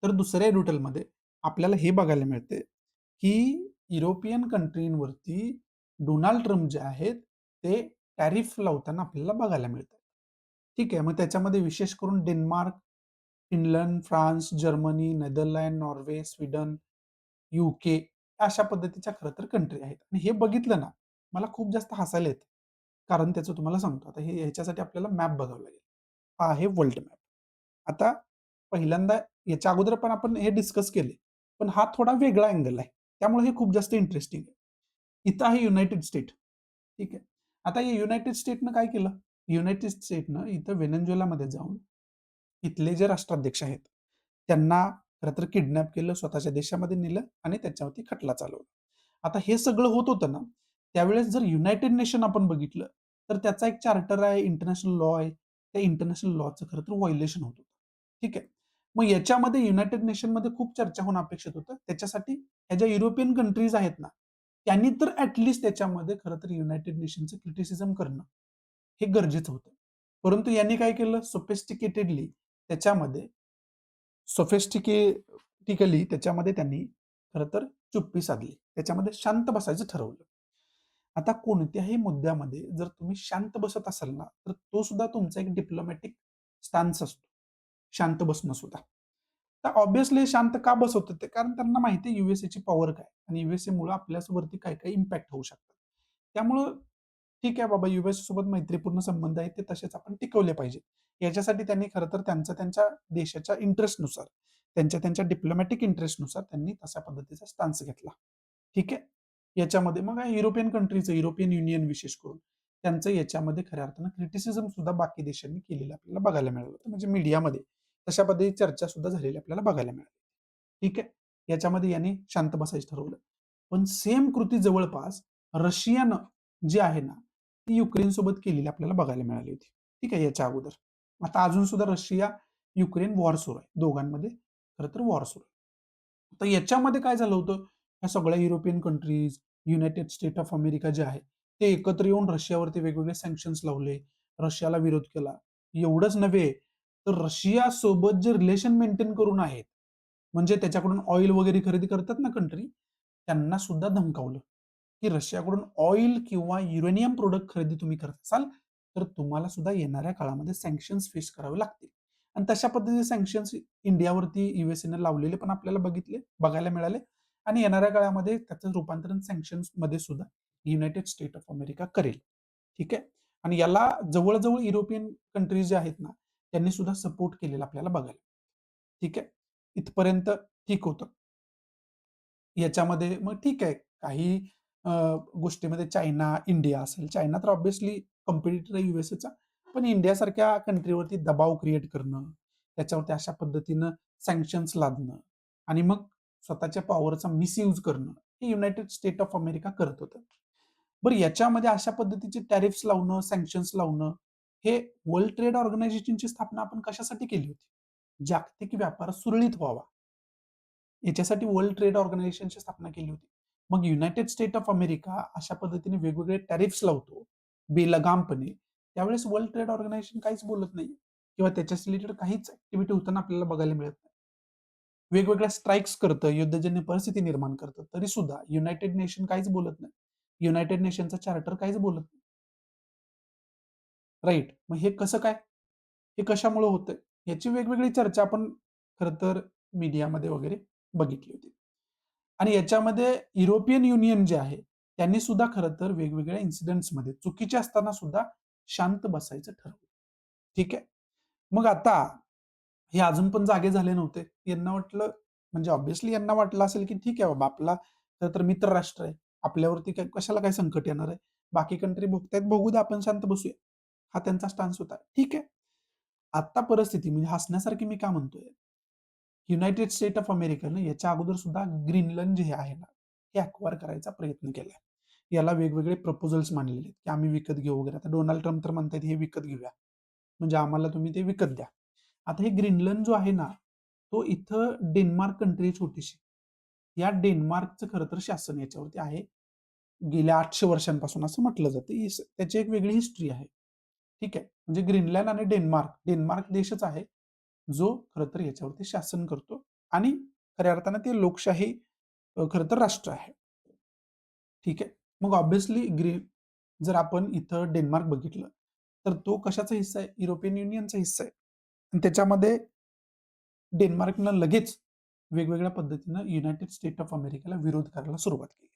तर दुसऱ्या एरोटेलमध्ये आपल्याला हे बघायला मिळते, की युरोपियन कंट्रींवरती डोनाल्ड ट्रम्प जे आहेत, ते टॅरिफ लावताना आपल्याला बघायला मिळतात. ठीक आहे. मग त्याच्यामध्ये विशेष करून Denmark, Finland, France, Germany, Netherland, Norway, Sweden, UK अशा पद्धतीच्या खरं तर कंट्री आहेत. आणि हे बघितलं ना, मला खूप जास्त हसायला येतं. कारण त्याचं तुम्हाला सांगतो. आता हे ह्याच्यासाठी आपल्याला मॅप बघावा लागेल. हा आहे वर्ल्ड मॅप. आता पहिल्यांदा याच्या अगोदर पण आपण हे डिस्कस केले. पण हा थोडा वेगळा अँगल आहे. त्यामुळे हे खूप जास्त इंटरेस्टिंग आहे. इथं आहे युनायटेड स्टेट. ठीक आहे. आता या युनायटेड स्टेटनं काय केलं? युनायटेड स्टेटनं इथं व्हेनेझुएलामध्ये जाऊन इथले जे राष्ट्राध्यक्ष आहेत, त्यांना खरं तर किडनॅप केलं, स्वतःच्या देशामध्ये नेलं आणि त्याच्यावरती खटला चालवला. आता हे सगळं होत होतं ना, त्यावेळेस जर युनायटेड नेशन आपण बघितलं, तर त्याचा एक चार्टर आहे, इंटरनॅशनल लॉ आहे. त्या इंटरनॅशनल लॉचं खरं तर व्हायोलेशन होत होतं. ठीक आहे. मग याच्यामध्ये युनायटेड नेशनमध्ये खूप चर्चा होणं अपेक्षित होतं. त्याच्यासाठी ह्या ज्या युरोपियन कंट्रीज आहेत ना, त्यांनी तर त्याच्यामध्ये खरं तर युनायटेड नेशनचं क्रिटिसिझम करणं, हे गरजेचं होतं. परंतु यांनी काय केलं सोफिस्टिकेटेडली त्याच्यामध्ये सोफिस्टिकेटिकली त्याच्यामध्ये त्यांनी खरं तर चुप्पी साधली. त्याच्यामध्ये शांत बसायचं ठरवलं. आता कोणत्याही मुद्द्यामध्ये जर तुम्ही शांत बसत असाल ना, तर तो सुद्धा तुमचा एक डिप्लोमॅटिक स्टान्स असतो. शांत बसणं सुद्धा. तर ऑब्व्हियसली शांत का बसवत ते? कारण त्यांना माहिती आहे ची पॉवर काय आणि यूएसएमुळे आपल्यावरती काय-काय इम्पॅक्ट होऊ शकतात. त्यामुळं ठीक आहे बाबा सोबत मैत्रीपूर्ण संबंध आहेत, ते तसेच आपण टिकवले पाहिजे. याच्यासाठी त्यांनी खरं तर त्यांच्या देशाच्या इंटरेस्टनुसार, त्यांच्या डिप्लोमॅटिक इंटरेस्टनुसार त्यांनी तशा पद्धतीचा स्टान्स घेतला. ठीक आहे. याच्यामध्ये मग युरोपियन कंट्रीचं, युरोपियन युनियन विशेष करून, त्यांचं याच्यामध्ये खऱ्या अर्थानं क्रिटिसिझम सुद्धा बाकी देशांनी केलेलं आपल्याला बघायला मिळालं होतं. म्हणजे मीडियामध्ये तशा पद्धतीची चर्चा सुद्धा झालेली आपल्याला बघायला मिळाली. ठीक आहे. याच्यामध्ये यांनी शांत बसायचं ठरवलं. पण सेम कृती जवळपास रशियानं जी आहे ना, ती युक्रेनसोबत केलेली आपल्याला बघायला मिळाली होती. ठीक आहे, याच्या अगोदर. आता अजून सुद्धा रशिया, युक्रेन वॉर सुरू आहे. दोघांमध्ये खरं तर वॉर सुरू आहे. तर याच्यामध्ये काय झालं होतं, ह्या सगळ्या European countries, United state of America जे आहे, ते एकत्र येऊन रशियावरती वेगवेगळे सँक्शन्स लावले, रशियाला विरोध केला. एवढंच नव्हे, तर रशियासोबत जे रिलेशन मेंटेन करून आहेत, म्हणजे त्याच्याकडून ऑइल वगैरे खरेदी करतात ना कंट्री, त्यांना सुद्धा धमकावलं, की रशियाकडून ऑइल किंवा युरेनियम प्रॉडक्ट खरेदी तुम्ही करत असाल, तर तुम्हाला सुद्धा येणाऱ्या काळामध्ये सँक्शन्स फेस करावे लागतील. आणि तशा पद्धतीचे सँक्शन्स इंडियावरती यूएसएने लावलेले पण आपल्याला बघायला मिळाले आणि येणाऱ्या काळामध्ये त्याचं रूपांतरण सँक्शन्समध्ये सुद्धा युनायटेड स्टेट ऑफ अमेरिका करेल. ठीक आहे. आणि याला जवळ युरोपियन कंट्रीज जे आहेत ना, त्यांनी सुद्धा सपोर्ट केलेला आपल्याला बघायला. ठीक आहे. इथपर्यंत ठीक होतं. याच्यामध्ये मग ठीक आहे. काही अ, गोष्टीमध्ये चायना, इंडिया असेल. चायना तर ऑब्व्हियसली कॉम्पिटिटर आहे यूएसएचा. पण इंडियासारख्या कंट्रीवरती दबाव क्रिएट करणं, त्याच्यावरती अशा पद्धतीनं सँक्शन्स लादणं आणि मग स्वतःच्या पॉवरचा मिसयूज करणं, हे युनायटेड स्टेट ऑफ अमेरिका करत होतं. बरं याच्यामध्ये अशा पद्धतीचे टॅरिफ्स लावणं, सँक्शन्स लावणं, हे वर्ल्ड ट्रेड ऑर्गनायझेशनची स्थापना आपण कशासाठी केली होती? जागतिक व्यापार सुरळीत व्हावा. याच्यासाठी वर्ल्ड ट्रेड ऑर्गनायझेशनची स्थापना केली होती. मग युनायटेड स्टेट ऑफ अमेरिका अशा पद्धतीने वेगवेगळे टॅरिफ्स लावतो, बेलगामपणे. त्यावेळेस वर्ल्ड ट्रेड ऑर्गनायझेशन काहीच बोलत नाही किंवा त्याच्याशी रिलेटेड काहीच ॲक्टिव्हिटी होताना आपल्याला बघायला मिळत नाही. वेगवेगळ्या स्ट्राईक्स करतं, युद्धजन्य परिस्थिती निर्माण करतं, तरी सुद्धा युनायटेड नेशन काहीच बोलत नाही. युनायटेड नेशनचा चार्टर काहीच बोलत नाही. राइट. मग हे कसं काय? हे कशामुळे होतंय? याची वेगवेगळी चर्चा आपण खरं तर मीडियामध्ये वगैरे बघितली होती. आणि याच्यामध्ये युरोपियन युनियन जे आहे, त्यांनी सुद्धा खरं तर वेगवेगळ्या इन्सिडेंट्समध्ये चुकीचे असताना सुद्धा शांत बसायचं ठरवलं. ठीक आहे. मग आता हे अजून पण जागे झाले नव्हते. यांना वाटलं म्हणजे ऑब्व्हियसली यांना वाटलं असेल, की ठीक आहे बाबा आपला खरं तर मित्र राष्ट्र आहे. आपल्यावरती काय कशाला काय संकट येणार आहे. बाकी कंट्री भोगतायत बघू द्या आपण शांत बसूया. हा त्यांचा स्टान्स होता. ठीक आहे. आता परिस्थिती म्हणजे हसण्यासारखी मी का म्हणतोय? युनायटेड स्टेट ऑफ अमेरिकेनं याच्या अगोदर सुद्धा ग्रीनलंड जे आहे ना, हे अक्वायर करायचा प्रयत्न केलाय. याला वेगवेगळे प्रपोजल्स मांडलेले आहेत, की आम्ही विकत घेऊ वगैरे. आता डोनाल्ड ट्रम्प तर म्हणतायत हे विकत घेऊया. म्हणजे आम्हाला तुम्ही ते विकत द्या. आता हे ग्रीनलंड जो आहे ना, तो इथं डेन्मार्क कंट्री आहे छोटीशी. या डेन्मार्कचं खरं तर शासन याच्यावरती आहे. गेल्या 800 वर्षांपासून असं म्हटलं जातं. त्याची एक वेगळी हिस्ट्री आहे. ठीक आहे. म्हणजे ग्रीनलँड आणि डेन्मार्क, डेन्मार्क देशच आहे, जो खरं तर याच्यावरती शासन करतो आणि खऱ्या अर्थानं ते लोकशाही खरं तर राष्ट्र आहे. ठीक आहे. मग ऑब्व्हियसली जर आपण इथं डेन्मार्क बघितलं, तर तो कशाचा हिस्सा आहे? युरोपियन युनियनचा हिस्सा आहे. आणि त्याच्यामध्ये डेन्मार्कनं लगेच वेगवेगळ्या पद्धतीनं युनायटेड स्टेट ऑफ अमेरिकेला विरोध करायला सुरुवात केली.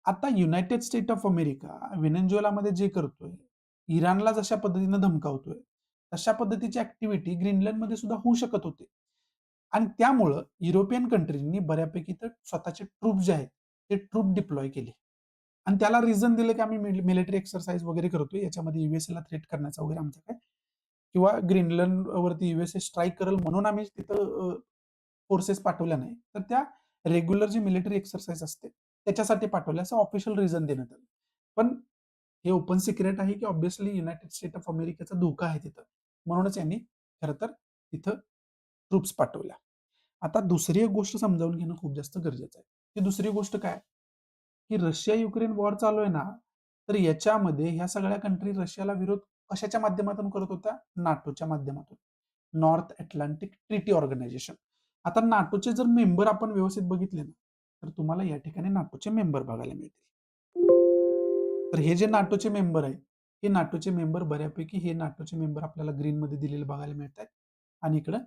आता युनायटेड स्टेट ऑफ अमेरिका व्हेनेझुएलामध्ये जे करतोय, इराणला जशा पद्धतीनं धमकावतोय, तशा पद्धतीची ॲक्टिव्हिटी ग्रीनलंडमध्ये सुद्धा होऊ शकत होते. आणि त्यामुळं युरोपियन कंट्रीजनी बऱ्यापैकी तर स्वतःचे ट्रूप जे आहेत, ते ट्रूप डिप्लॉय केले. आणि त्याला रिझन दिलं की आम्ही मिलिटरी एक्सरसाइज वगैरे करतोय. याच्यामध्ये यूएसएला थ्रेट करण्याचा वगैरे आमचा काय किंवा ग्रीनलंडवरती यूएसए स्ट्राईक करेल म्हणून आम्ही तिथं फोर्सेस पाठवल्या नाही. तर त्या रेग्युलर जी मिलिटरी एक्सरसाइज असते, त्याच्यासाठी पाठवल्या असं ऑफिशियल रिझन देण्यात आलं. पण हे ओपन सिक्रेट आहे की ऑब्व्हियसली युनायटेड स्टेट ऑफ अमेरिकेचा धोका आहे तिथं. म्हणूनच यांनी खरं तर तिथं ट्रूप्स पाठवल्या. आता दुसरी एक गोष्ट समजावून घेणं खूप जास्त गरजेचं आहे. ती दुसरी गोष्ट काय? की रशिया-युक्रेन वॉर चालू आहे ना, तर याच्यामध्ये ह्या सगळ्या कंट्री रशियाला विरोध कशाच्या माध्यमातून करत होत्या? नाटोच्या माध्यमातून. North Atlantic Treaty Organization. आता नाटोचे जर मेंबर आपण व्यवस्थित बघितले ना, तर तुम्हाला या ठिकाणी नाटोचे मेंबर बघायला मिळतील. तर हे जे नाटोचे मेंबर आहेत, हे नाटोचे मेंबर बऱ्यापैकी हे नाटोचे मेंबर आपल्याला ग्रीनमध्ये दिलेले बघायला मिळतायत आणि इकडं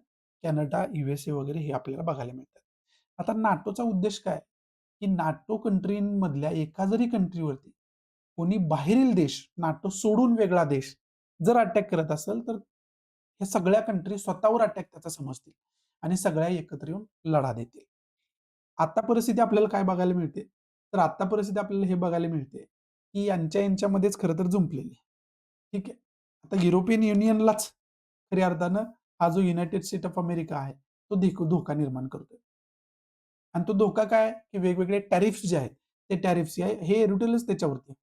कॅनडा, यूएसए वगैरे हे आपल्याला बघायला मिळतात. आता नाटोचा उद्देश काय? की नाटो कंट्रीमधल्या एका जरी कंट्रीवरती कोणी बाहेरील देश, नाटो सोडून वेगळा देश जर अटॅक करत असेल, तर ह्या सगळ्या कंट्री स्वतःवर अटॅक त्याचा समजतील आणि सगळ्या एकत्र येऊन लढा देतील. आता परिस्थिती आपल्याला काय बघायला मिळते? तर आता परिस्थिती आपल्याला हे बघायला मिळते, की यांच्यामध्येच खरं तर जुंपलेली आहे. ठीक आहे. आता युरोपियन युनियनलाच खऱ्या अर्थानं हा जो युनायटेड स्टेट ऑफ अमेरिका आहे, तो धोका निर्माण करतोय. आणि तो धोका काय आहे, की वेगवेगळे टॅरिफ्स जे आहेत, ते टॅरिफ्स हे एरुटेलच त्याच्यावरती,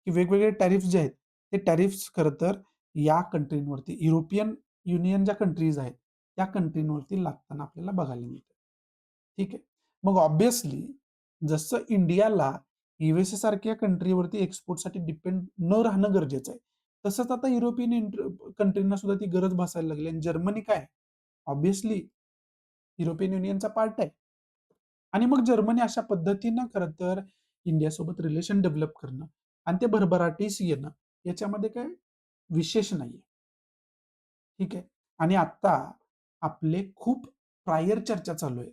की वेगवेगळे टॅरिफ्स जे आहेत, ते टॅरिफ्स खरं तर या कंट्रींवरती युरोपियन युनियन ज्या कंट्रीज आहेत, त्या कंट्रींवरती लागताना आपल्याला बघायला मिळतं. ठीक आहे. मग ऑब्व्हियसली जसं इंडियाला यूएसए सारख्या कंट्रीवरती एक्सपोर्टसाठी डिपेंड न राहणं गरजेचं आहे. तसंच आता युरोपियन कंट्रींना सुद्धा ती गरज भासायला लागली आणि जर्मनी काय ऑब्व्हियसली युरोपियन युनियनचा पार्ट आहे. आणि मग जर्मनी अशा पद्धतीनं खरं तर इंडियासोबत रिलेशन डेव्हलप करणं आणि ते भरभराटीस येणं याच्यामध्ये काय विशेष नाहीये. ठीक आहे. आणि आता आपले खूप प्रायर चर्चा चालू आहे.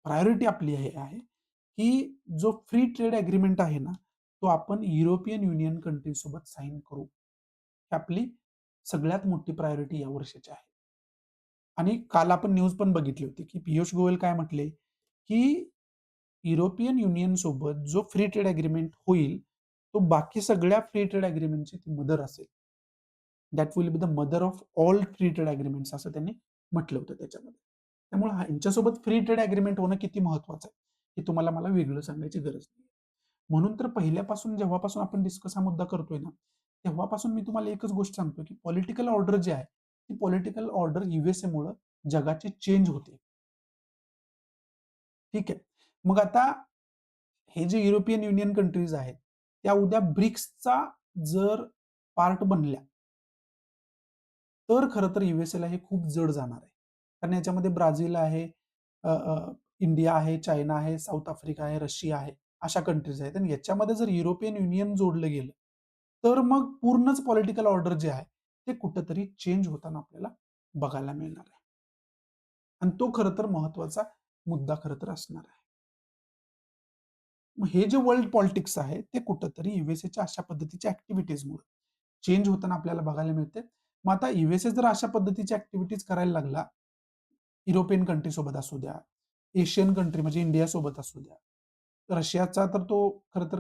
प्रायोरिटी आपली हे आहे, की जो फ्री ट्रेड एग्रीमेंट आहे ना, तो आपण युरोपियन युनियन कंट्रीजसोबत साइन करू. ही आपली सगळ्यात मोठी प्रायोरिटी या वर्षीची आहे. आणि काल आपण न्यूज पण बघितली होती, की पियुष गोयल काय म्हटले, की युरोपियन युनियन सोबत जो फ्री ट्रेड एग्रीमेंट होईल, तो बाकी सगळ्या फ्री ट्रेड एग्रीमेंटची ती मदर असेल. That will be the mother of all free trade agreements असं त्यांनी म्हटलं होतं त्याच्यामध्ये. त्यामुळे ह्यांच्यासोबत फ्री ट्रेड अग्रीमेंट होणं किती महत्वाचं आहे, हे तुम्हाला मला वेगळं सांगायची गरज नाही. म्हणून तर पहिल्यापासून जेव्हापासून आपण डिस्कस हा मुद्दा करतोय ना, तेव्हापासून मी तुम्हाला एकच गोष्ट सांगतो, की पॉलिटिकल ऑर्डर जी आहे, ती पॉलिटिकल ऑर्डर मुळे जगाची चेंज होते. ठीक आहे. मग आता हे जे युरोपियन युनियन कंट्रीज आहेत, त्या उद्या ब्रिक्सचा जर पार्ट बनल्या, तर खरं तर ला हे खूप जड जाणार आहे. कारण याच्यामध्ये ब्राझील आहे, इंडिया आहे, चायना आहे, साऊथ आफ्रिका आहे, रशिया आहे, अशा कंट्रीज आहेत. आणि याच्यामध्ये जर युरोपियन युनियन जोडलं गेलं, तर मग पूर्णच पॉलिटिकल ऑर्डर जे आहे, ते कुठेतरी चेंज होताना आपल्याला बघायला मिळणार आहे. आणि तो खरं तर महत्वाचा मुद्दा खरं तर असणार आहे. मग हे जे वर्ल्ड पॉलिटिक्स आहे, ते कुठेतरी च्या अशा पद्धतीच्या ॲक्टिव्हिटीजमुळे चेंज होताना आपल्याला बघायला मिळते. मग आता जर अशा पद्धतीच्या ॲक्टिव्हिटीज करायला लागला, युरोपियन कंट्री सोबत असू द्या, एशियन कंट्री म्हणजे इंडिया सोबत असू द्या. रशियाचा तर तो खरं तर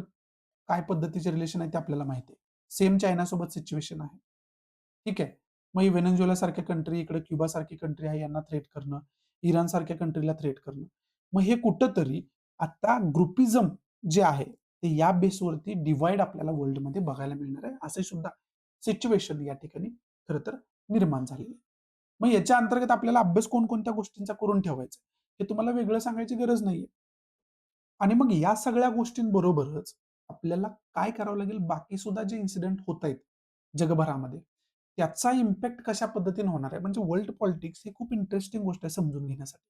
काय पद्धतीचे रिलेशन आहे ते आपल्याला माहिती आहे. सेम चायनासोबत सिच्युएशन आहे. ठीक आहे. मग व्हेनेझुएला सारख्या कंट्री, इकडे क्युबा सारखी कंट्री आहे, यांना थ्रेट करणं, इराण सारख्या कंट्रीला थ्रेट करणं. मग हे कुठेतरी आता ग्रुपिझम जे आहे, ते या बेसवरती डिव्हाइड आपल्याला वर्ल्डमध्ये बघायला मिळणार आहे. असे सुद्धा सिच्युएशन या ठिकाणी खरं तर निर्माण झालेली आहे. मग याच्या अंतर्गत आपल्याला अभ्यास कोणकोणत्या गोष्टींचा करून ठेवायचा हे तुम्हाला वेगळं सांगायची गरज नाहीये. आणि मग या सगळ्या गोष्टींबरोबरच आपल्याला काय करावं लागेल, बाकी सुद्धा जे इन्सिडेंट होत आहेत जगभरामध्ये, त्याचा इम्पॅक्ट कशा पद्धतीने होणार आहे. म्हणजे वर्ल्ड पॉलिटिक्स ही खूप इंटरेस्टिंग गोष्ट आहे समजून घेण्यासाठी.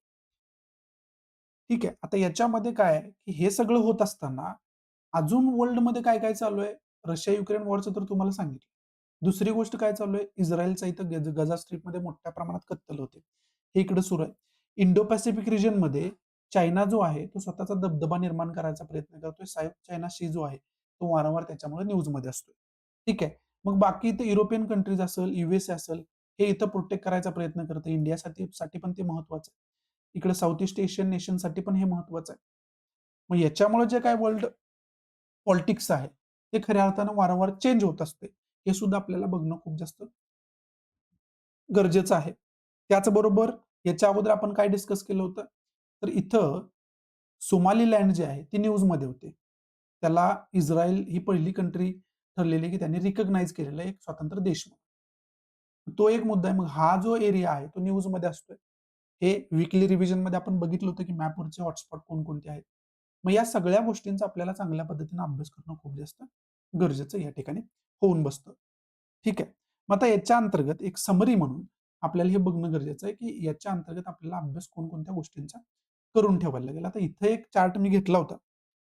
ठीक आहे. आता याच्यामध्ये काय आहे, की हे सगळं होत असताना अजून वर्ल्डमध्ये काय-काय चालू आहे? रशिया-युक्रेन वॉरचं तर तुम्हाला सांगितलं. दुसरी गोष्ट काय चालू आहे? इस्रायलचा इथं गजा स्ट्रिपमध्ये मोठ्या प्रमाणात कत्तल होते. हे इकडे सुरू आहे. इंडो पॅसिफिक रिजनमध्ये चायना जो आहे, तो स्वतःचा दबदबा निर्माण करायचा प्रयत्न करतोय. साऊथ चायना सी जो आहे, तो वारंवार त्याच्यामुळे न्यूजमध्ये असतोय. ठीक आहे. मग बाकी इथं युरोपियन कंट्रीज असेल, असेल, हे इथं प्रोटेक्ट करायचा प्रयत्न करतं. इंडियासाठी पण ते महत्वाचं आहे. इकडे साऊथ ईस्ट एशियन नेशनसाठी पण हे महत्वाचं आहे. मग याच्यामुळे जे काय वर्ल्ड पॉलिटिक्स आहे, ते खऱ्या अर्थानं वारंवार चेंज होत असते. हे सुद्धा आपल्याला बघणं खूप जास्त गरजेचं आहे. त्याचबरोबर याच्या अगोदर आपण काय डिस्कस केलं होतं? तर इथं सोमालीलँड जे आहे, ती न्यूजमध्ये होते. त्याला इस्रायल ही पहिली कंट्री ठरलेली की त्यांनी रिकॉग्नाइज केलेला एक स्वतंत्र देश म्हणून. तो एक मुद्दा आहे. मग हा जो एरिया आहे, तो न्यूजमध्ये असतोय. हे वीकली रिव्हिजनमध्ये आपण बघितलं होतं की मॅपवरचे हॉटस्पॉट कोणकोणते आहेत. मग या सगळ्या गोष्टींचा आपल्याला चांगल्या पद्धतीने अभ्यास करणं खूप जास्त गरजेचं या ठिकाणी होऊन बसतं. ठीक आहे. मग आता याच्या अंतर्गत एक समरी म्हणून आपल्याला हे बघणं गरजेचं आहे, की याच्या अंतर्गत आपल्याला अभ्यास कोणकोणत्या गोष्टींचा करून ठेवायला लागेल. आता इथे एक चार्ट मी घेतला होता.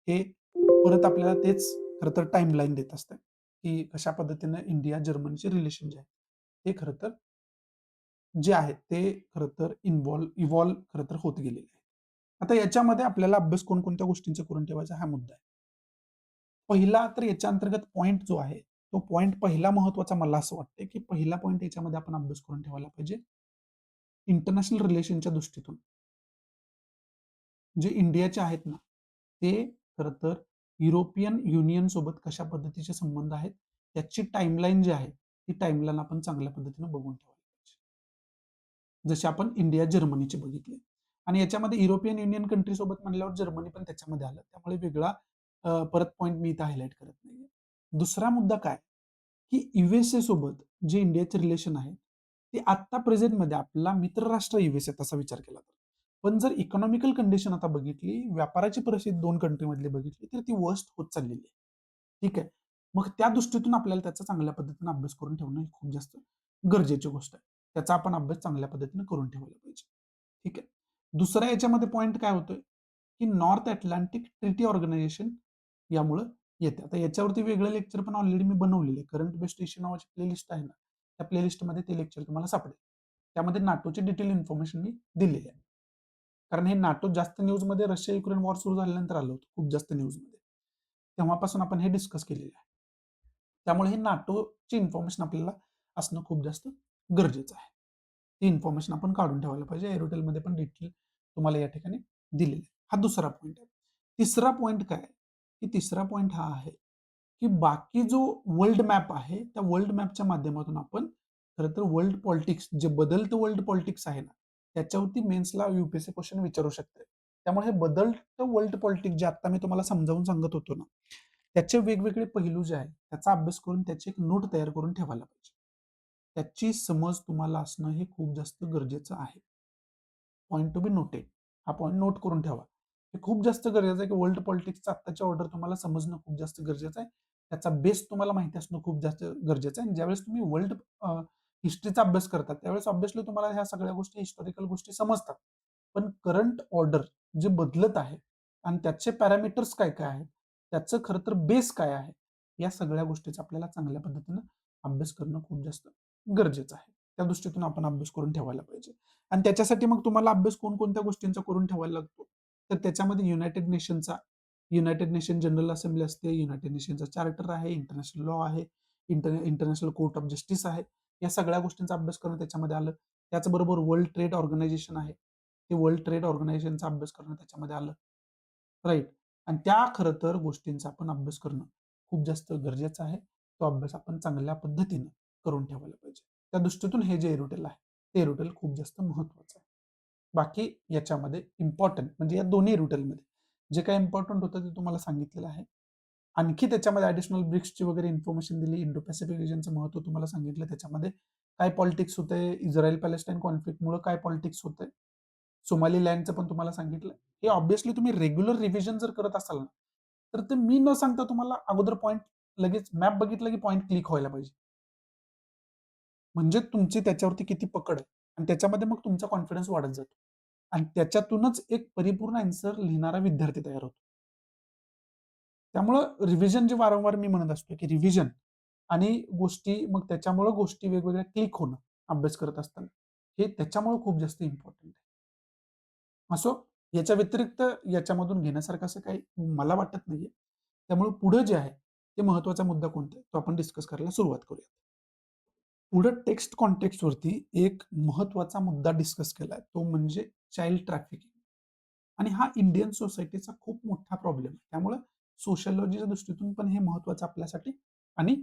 हे परत आपल्याला तेच खरं तर टाईमलाईन देत असतं, की कशा पद्धतीने इंडिया, जर्मनीचे रिलेशन जे आहे, ते खरं तर जे आहेत ते खरं तर इव्हॉल्व खरं तर होत गेलेले आहेत. आता याच्यामध्ये आपल्याला अभ्यास कोणकोणत्या गोष्टींचा करून ठेवायचा हा मुद्दा आहे. पहिला तर याच्या अंतर्गत पॉइंट जो आहे, तो पॉइंट पहिला महत्वाचा मला असं वाटतंय, की पहिला पॉइंट याच्यामध्ये आपण अभ्यास करून ठेवायला पाहिजे. इंटरनॅशनल रिलेशनच्या दृष्टीतून जे इंडियाचे आहेत ना, ते खरं तर युरोपियन युनियन सोबत कशा पद्धतीचे संबंध आहेत, त्याची टाईमलाईन जी आहे, ती टाईमलाईन आपण चांगल्या पद्धतीने बघून ठेवायला पाहिजे. जसे आपण इंडिया, जर्मनीचे बघितले. आणि याच्यामध्ये युरोपियन युनियन कंट्री सोबत म्हणल्यावर जर्मनी पण त्याच्यामध्ये आलं. त्यामुळे वेगळा परत पॉइंट मी इथं हायलाइट करत नाहीये. दुसरा मुद्दा काय, की सोबत जे इंडियाचे रिलेशन आहे, ते आत्ता प्रेझेंटमध्ये आपला मित्र राष्ट्र तसा विचार केला तर. पण जर इकॉनॉमिकल कंडिशन आता बघितली, व्यापाराची परिस्थिती 2 कंट्रीमधली बघितली, तर ती वर्स्ट होत चाललेली आहे. ठीक आहे. मग त्या दृष्टीतून आपल्याला त्याचा चांगल्या पद्धतीने अभ्यास करून ठेवणं ही खूप जास्त गरजेची गोष्ट आहे. त्याचा आपण अभ्यास चांगल्या पद्धतीने करून ठेवला पाहिजे. ठीक आहे. दुसऱ्या याच्यामध्ये पॉइंट काय होतोय, की नॉर्थ अटलांटिक ट्रिटी ऑर्गनायझेशन यामुळं येते. आता याच्यावरती वेगळं लेक्चर पण ऑलरेडी मी बनवलेलं आहे. करंट बेस्ड इश्यू नावाची प्लेलिस्ट आहे ना, त्या प्लेलिस्टमध्ये ते लेक्चर तुम्हाला सापडेल. त्यामध्ये नाटोची डिटेल इन्फॉर्मेशन मी दिलेली आहे. कारण हे नाटो जास्त न्यूजमध्ये रशिया युक्रेन वॉर सुरू झाल्यानंतर आलं होतं, खूप जास्त न्यूजमध्ये. तेव्हापासून आपण हे डिस्कस केलेलं आहे. त्यामुळे हे नाटोची इन्फॉर्मेशन आपल्याला असणं खूप जास्त गरजेचं आहे. ती इन्फॉर्मेशन आपण काढून ठेवायला पाहिजे. एरोटेलमध्ये पण डिटेल तुम्हाला या ठिकाणी दिलेली आहे. हा दुसरा पॉइंट आहे. तिसरा पॉइंट काय आहे, की तिसरा पॉइंट हा आहे, की बाकी जो वर्ल्ड मॅप आहे, त्या वर्ल्ड मॅपच्या माध्यमातून आपण खरं तर वर्ल्ड पॉलिटिक्स जे बदलतं वर्ल्ड पॉलिटिक्स आहे ना, त्याच्यावरती मेन्सला UPSC क्वेश्चन विचारू शकते. त्यामुळे हे बदलतं वर्ल्ड पॉलिटिक्स जे आता मी तुम्हाला समजावून सांगत होतो ना, त्याचे वेगवेगळे पैलू जे आहेत, त्याचा अभ्यास करून त्याची एक नोट तयार करून ठेवायला पाहिजे. त्याची समज तुम्हाला असणं हे खूप जास्त गरजेचं आहे. Point to be noted. हा पॉइंट नोट करून ठेवा. हे खूप जास्त गरजेचं आहे की वर्ल्ड पॉलिटिक्सचा आत्ताच्या ऑर्डर तुम्हाला समजणं खूप जास्त गरजेचं आहे. त्याचा बेस तुम्हाला माहिती असणं खूप जास्त गरजेचं आहे. आणि ज्यावेळेस तुम्ही वर्ल्ड हिस्ट्रीचा अभ्यास करतात, त्यावेळेस ऑब्व्हियसली तुम्हाला ह्या सगळ्या गोष्टी, हिस्टॉरिकल गोष्टी समजतात. पण करंट ऑर्डर जे बदलत आहे आणि त्याचे पॅरामीटर्स काय काय आहेत, त्याचं खरं तर बेस काय आहे, या सगळ्या गोष्टीचा आपल्याला चांगल्या पद्धतीनं अभ्यास करणं खूप जास्त गरजेचं आहे. त्या दृष्टीतून आपण अभ्यास करून ठेवायला पाहिजे. आणि त्याच्यासाठी मग तुम्हाला अभ्यास कोणकोणत्या गोष्टींचा करून ठेवायला लागतो, तर त्याच्यामध्ये युनायटेड नेशन जनरल असेंब्ली असते, युनायटेड नेशनचा चार्टर आहे, इंटरनॅशनल लॉ आहे, इंटरनॅशनल कोर्ट ऑफ जस्टिस आहे. या सगळ्या गोष्टींचा अभ्यास करणं त्याच्यामध्ये आलं. त्याचबरोबर वर्ल्ड ट्रेड ऑर्गनायझेशन आहे, ते वर्ल्ड ट्रेड ऑर्गनायझेशनचा अभ्यास करणं त्याच्यामध्ये आलं. राईट. आणि त्या खरं तर गोष्टींचा आपण अभ्यास करणं खूप जास्त गरजेचं आहे. तो अभ्यास आपण चांगल्या पद्धतीनं करून ठेवायला पाहिजे. त्या दृष्टीतून हे जे एरुटेल आहे, ते एरुटेल खूप जास्त महत्वाचं आहे. बाकी याच्यामध्ये इम्पॉर्टंट म्हणजे या दोन्ही एरुटेलमध्ये जे काही इम्पॉर्टंट होतं ते तुम्हाला सांगितलेलं आहे. आणखी त्याच्यामध्ये ॲडिशनल ब्रिक्सची वगैरे इन्फॉर्मेशन दिली, इंडो पॅसिफिक रिजनचं महत्त्व तुम्हाला सांगितलं, त्याच्यामध्ये काय पॉलिटिक्स होतंय, इस्रायल पॅलेस्टाईन कॉन्फ्लिक्टमुळे काय पॉलिटिक्स होतंय, सोमाली लँडचं पण तुम्हाला सांगितलं. हे ऑब्व्हियसली तुम्ही रेग्युलर रिव्हिजन जर करत असाल ना, तर ते मी न सांगता तुम्हाला अगोदर पॉईंट लगेच मॅप बघितलं की पॉईंट क्लिक व्हायला पाहिजे. म्हणजे तुमची त्याच्यावरती किती पकड आहे आणि त्याच्यामध्ये मग तुमचा कॉन्फिडन्स वाढत जातो. आणि त्याच्यातूनच एक परिपूर्ण आन्सर लिहिणारा विद्यार्थी तयार होतो. त्यामुळं रिव्हिजन जे वारंवार मी म्हणत असतो, की रिव्हिजन आणि गोष्टी मग त्याच्यामुळं गोष्टी वेगवेगळ्या क्लिक होणं अभ्यास करत असताना, हे त्याच्यामुळं खूप जास्त इम्पॉर्टंट आहे. असो, याच्या व्यतिरिक्त याच्यामधून घेण्यासारखं असं काही मला वाटत नाहीये. त्यामुळे पुढे जे आहे, ते महत्त्वाचा मुद्दा कोणता आहे, तो आपण डिस्कस करायला सुरुवात करूया. पुढं टेक्स्ट कॉन्टेक्स्टवरती एक महत्त्वाचा मुद्दा डिस्कस केलाय, तो म्हणजे चाइल्ड ट्रॅफिकिंग. आणि हा इंडियन सोसायटीचा खूप मोठा प्रॉब्लेम आहे. त्यामुळं सोशिओलॉजीच्या दृष्टीतून पण हे महत्त्वाचं आपल्यासाठी आणि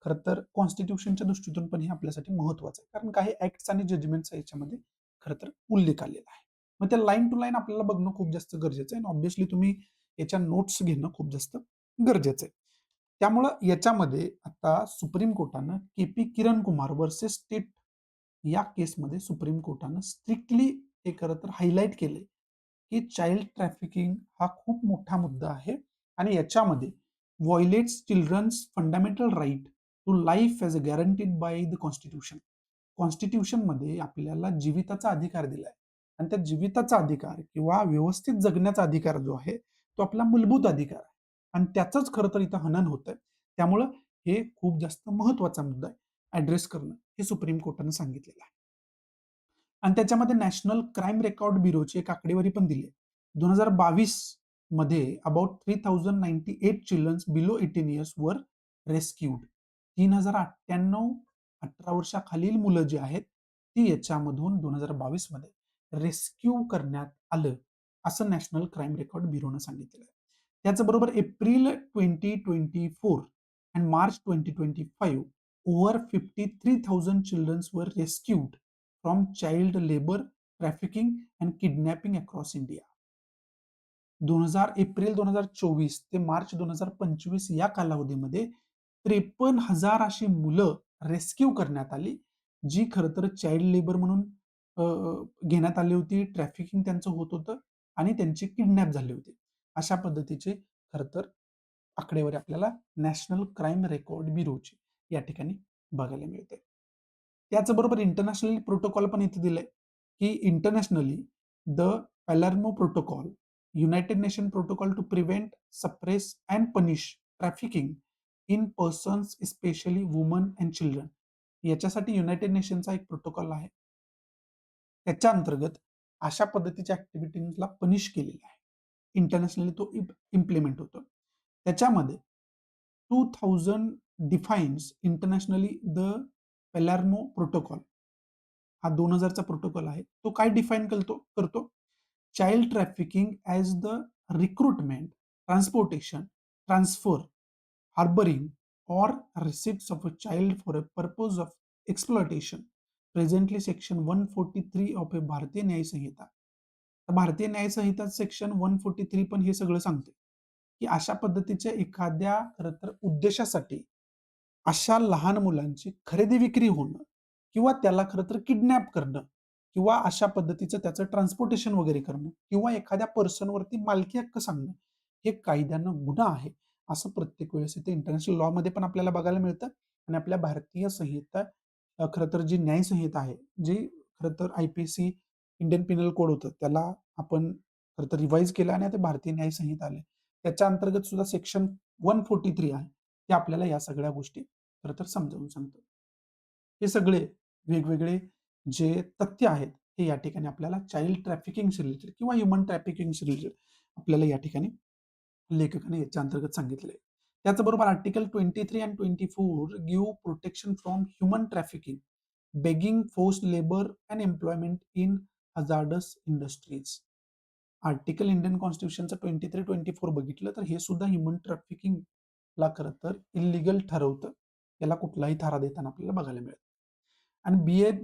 खरं तर कॉन्स्टिट्यूशनच्या दृष्टीतून पण हे आपल्यासाठी महत्त्वाचं आहे. कारण काही ॲक्ट्स आणि जजमेंट्सचा याच्यामध्ये खरं तर उल्लेख आलेला आहे. मग त्या लाईन टू लाईन आपल्याला बघणं खूप जास्त गरजेचं आहे आणि ऑब्व्हियसली तुम्ही याच्या नोट्स घेणं खूप जास्त गरजेचं आहे. त्यामुळं याच्यामध्ये आता supreme कोर्टानं के-पी Kiran Kumar versus state या केसमध्ये सुप्रीम कोर्टानं स्ट्रिक्टली हे खरं तर हायलाइट केलंय, की चाइल्ड ट्रॅफिकिंग हा खूप मोठा मुद्दा आहे आणि याच्यामध्ये violates children's fundamental right to life as a guaranteed by the constitution. कॉन्स्टिट्यूशनमध्ये आपल्याला जीविताचा अधिकार दिलाय आणि त्या जीविताचा अधिकार किंवा व्यवस्थित जगण्याचा अधिकार जो आहे, तो आपला मूलभूत अधिकार आहे आणि त्याचंच खरं तर इथं हनन होतंय. त्यामुळं हे खूप जास्त महत्त्वाचा मुद्दा आहे, ॲड्रेस करणं, हे सुप्रीम कोर्टानं सांगितलेलं आहे. आणि त्याच्यामध्ये नॅशनल क्राईम रेकॉर्ड ब्युरोची एक आकडेवारी पण दिली आहे. 2022 मध्ये about 3098 children's below 18 years were rescued. 3098 18 वर्षाखालील मुलं जी आहेत, ती याच्यामधून 2022 मध्ये रेस्क्यू करण्यात आलं, असं नॅशनल क्राईम रेकॉर्ड ब्युरोनं सांगितलेलं आहे. त्याचबरोबर April 2024 and March 2025, over 53,000 children were rescued from child labor, trafficking and kidnapping across India. 2024 ते मार्च 2025 या कालावधीमध्ये 53,000 अशी मुलं रेस्क्यू करण्यात आली, जी खरं तर चाइल्ड लेबर म्हणून घेण्यात आली होती, ट्रॅफिकिंग त्यांचं होत होतं आणि त्यांची किडनॅप झाली होती. अशा पद्धतीचे खरं तर आकडेवारी आपल्याला नॅशनल क्राईम रेकॉर्ड ब्युरोची या ठिकाणी बघायला मिळते. त्याचबरोबर इंटरनॅशनल प्रोटोकॉल पण इथे दिलंय, की internationally the Palermo protocol, united nation protocol to prevent, suppress and punish trafficking in persons specially woman and children. याच्यासाठी युनायटेड नेशनचा एक प्रोटोकॉल आहे. त्याच्या अंतर्गत अशा पद्धतीच्या ऍक्टिव्हिटीजला पनिश केलेलं आहे. इंटरनॅशनली तो इम्प्लिमेंट होतो. त्याच्यामध्ये 2000 डिफाईन्स इंटरनॅशनली द पेलार्मो प्रोटोकॉल. हा 2000चा प्रोटोकॉल आहे. तो काय डिफाईन करतो? Child trafficking as the recruitment, transportation, transfer, harbouring or receipts of a child for a purpose of exploitation presently section 143 of a Bharatiya Nyaya संहिता. तर भारतीय न्याय संहिता सेक्शन 143 पण हे सगळं सांगते, की अशा पद्धतीच्या एखाद्या खरं तर उद्देशासाठी अशा लहान मुलांची खरेदी विक्री होणं किंवा त्याला खरं तर किडनॅप करणं किंवा अशा पद्धतीचं त्याचं ट्रान्सपोर्टेशन वगैरे करणं किंवा एखाद्या पर्सनवरती मालकी हक्क सांगणं, हे कायद्यानं गुन्हा आहे. असं प्रत्येक वेळेस इथे इंटरनॅशनल लॉमध्ये पण आपल्याला बघायला मिळतं आणि आपल्या भारतीय संहिता खरं तर जी न्याय संहिता आहे, जी खरं तर IPC इंडियन पिनल कोड होतं, त्याला आपण खरं तर रिवाईज केलं आणि आता भारतीय न्याय संहिता आली. त्याच्या अंतर्गत सुद्धा सेक्शन 143 आहे. ते आपल्याला या सगळ्या गोष्टी खरं तर समजावून सांगतं. हे सगळे वेगवेगळे जे तथ्य आहेत, हे या ठिकाणी आपल्याला चाइल्ड ट्रॅफिकिंगशी रिलेटेड किंवा ह्युमन ट्रॅफिकिंगशी रिलेटेड आपल्याला या ठिकाणी लेखकाने याच्या अंतर्गत सांगितलेलं आहे. त्याचबरोबर आर्टिकल 23 आणि 24 give protection from human trafficking, begging, forced labour and employment in hazardous industries. Article Indian कॉन्स्टिट्यूशनचं 23-24 बघितलं तर हे सुद्धा ह्युमन ट्रॅफिकिंगला खरं तर इल्लीगल ठरवतं. याला कुठलाही थारा देताना आपल्याला बघायला मिळेल. आणि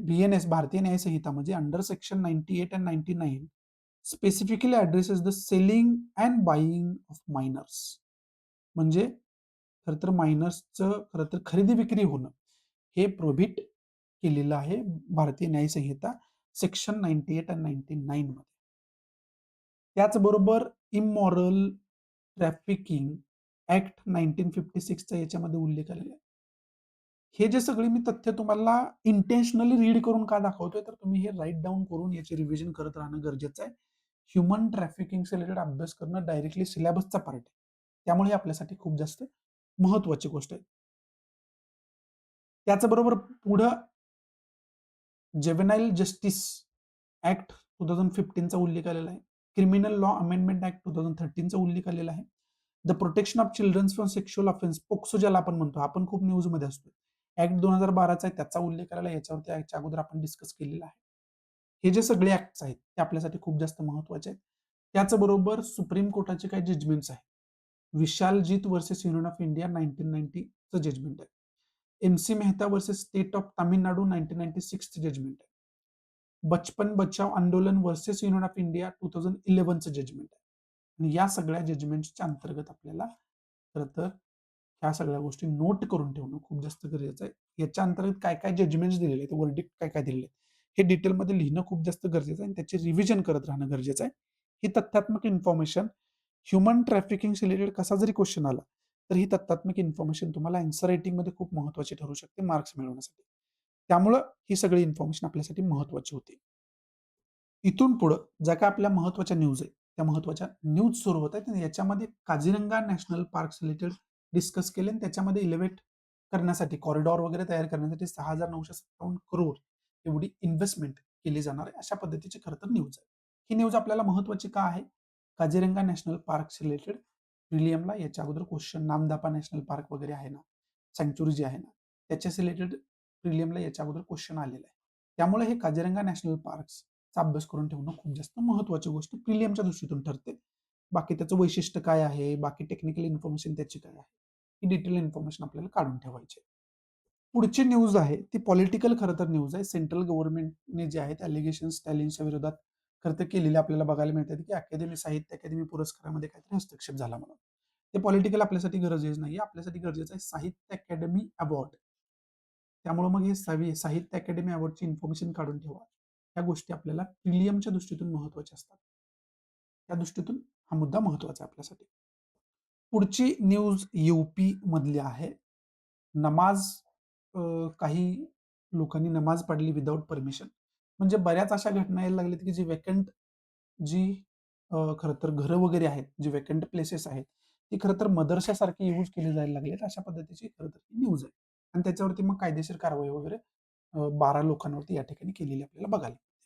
BNS भारतीय न्याय संहिता म्हणजे under section 98 and 99 specifically addresses the selling and buying of minors. म्हणजे खरं तर मायनर्सचं खरं तर खरेदी विक्री होणं हे प्रोहिबिट केलेलं आहे भारतीय न्याय संहिता सेक्शन 98 अँड 99 मध्ये. त्याचबरोबर इमॉरल ट्रॅफिकिंग ऍक्ट 1956चा याच्यामध्ये उल्लेख आलेला आहे. हे जे सगळे मी तथ्य तुम्हाला इंटेन्शनली रीड करून का दाखवतोय, तर तुम्ही हे राईट डाऊन करून याचे रिव्हिजन करत राहणं गरजेचं आहे. ह्युमन ट्रॅफिकिंग रिलेटेड अभ्यास करणं डायरेक्टली सिलेबसचा पार्ट आहे. त्यामुळे आपल्यासाठी खूप जास्त महत्वाची गोष्ट आहे. त्याचबरोबर पुढं जेव्हेनाईल जस्टिस ऍक्ट 2015चा उल्लेख आलेला आहे. क्रिमिनल लॉ अमेंडमेंट ऍक्ट 2013चा उल्लेख आलेला आहे. The protection of children from sexual offence, POCSO ज्याला आपण म्हणतो, आपण खूप न्यूजमध्ये असतो. ऍक्ट 2012चा आहे, त्याचा उल्लेख आलेला आहे. याच्यावरती याच्या अगोदर आपण डिस्कस केलेला आहे. हे जे सगळे ऍक्ट्स आहेत ते आपल्यासाठी खूप जास्त महत्वाचे आहेत. त्याचबरोबर सुप्रीम कोर्टाचे काही जजमेंट्स आहेत. Vishaljeet versus union of India 1990चं जजमेंट आहे. MC Mehta versus state of Tamil Nadu 1996चं जजमेंट आहे. Bachpan Bachao Andolan versus union of India 2011चं जजमेंट आहे. आणि या सगळ्या जजमेंट्सच्या अंतर्गत आपल्याला खरं तर ह्या सगळ्या गोष्टी नोट करून ठेवणं खूप जास्त गरजेचं आहे. याच्या अंतर्गत काय काय जजमेंट्स दिलेले आहेत, वर्डिक्ट काय काय दिलेले आहेत, हे डिटेलमध्ये लिहिणं खूप जास्त गरजेचं आहे आणि त्याचे रिव्हिजन करत राहणं गरजेचं आहे. ही तथ्यात्मक इन्फॉर्मेशन ह्युमन ट्रॅफिकिंग रिलेटेड कसा जरी क्वेश्चन आला, तर ही तथ्यात्मक इन्फॉर्मेशन तुम्हाला आन्सर रायटिंगमध्ये खूप महत्वाची ठरू शकते मार्क्स मिळवण्यासाठी. त्यामुळं ही सगळी इन्फॉर्मेशन आपल्यासाठी महत्वाची होती. इथून पुढं ज्या काही आपल्या महत्वाच्या न्यूज आहेत, त्या महत्वाच्या न्यूज सुरू होत आहेत आणि याच्यामध्ये Kaziranga national park related discuss केले आणि त्याच्यामध्ये इलेव्हेट करण्यासाठी कॉरिडॉर वगैरे तयार करण्यासाठी 6,957 करोड एवढी इन्व्हेस्टमेंट केली जाणार आहे, अशा पद्धतीची खरं तर न्यूज आहे. ही न्यूज आपल्याला महत्वाची का आहे? काझीरंगा नॅशनल पार्क रिलेटेड प्रिलियमला याच्या अगोदर क्वेश्चन, नामदापा नॅशनल पार्क वगैरे आहे ना, सँक्च्युरी जी आहे ना, त्याच्या रिलेटेड प्रिलियमला याच्या अगोदर क्वेश्चन आलेला आहे. त्यामुळे हे काझीरंगा नॅशनल पार्कचा अभ्यास करून ठेवणं खूप जास्त महत्वाची गोष्ट प्रिलियमच्या दृष्टीतून ठरते. बाकी त्याचं वैशिष्ट्य काय आहे, बाकी टेक्निकल इन्फॉर्मेशन त्याची काय आहे, ही डिटेल इन्फॉर्मेशन आपल्याला काढून ठेवायची आहे. पुढची न्यूज आहे ती पॉलिटिकल खरं तर न्यूज आहे. सेंट्रल गव्हर्नमेंटने जे आहेत अलिगेशन स्टॅलिनच्या विरोधात खरं तर केलेले आपल्याला बघायला मिळतात की साहित्य अकादमी पुरस्कारामध्ये काहीतरी हस्तक्षेप झाला म्हणून. ते पॉलिटिकल आपल्यासाठी गरजेचं नाही, आपल्यासाठी गरजेचं आहे साहित्य अकादमी अवॉर्ड. त्यामुळे मग हे साहित्य अकादमी अवॉर्डची इन्फॉर्मेशन काढून ठेवा. या गोष्टी आपल्याला प्रिलियमच्या दृष्टीतून महत्वाच्या असतात. त्या दृष्टीतून हा मुद्दा महत्वाचा आहे आपल्यासाठी. पुढची न्यूज UP मधली आहे. नमाज काही लोकांनी नमाज पढली विदाऊट परमिशन. म्हणजे बऱ्याच अशा घटना यायला लागल्यात की जी वेकंट जी खरं तर घरं वगैरे आहेत, जी वेकंट प्लेसेस आहेत, ती खरं तर मदरशासारखी यूज केली जायला लागली. अशा पद्धतीची खरं तर न्यूज आहे. आणि त्याच्यावरती मग कायदेशीर कारवाई वगैरे 12 लोकांवरती या ठिकाणी केलेली आपल्याला बघायला मिळते.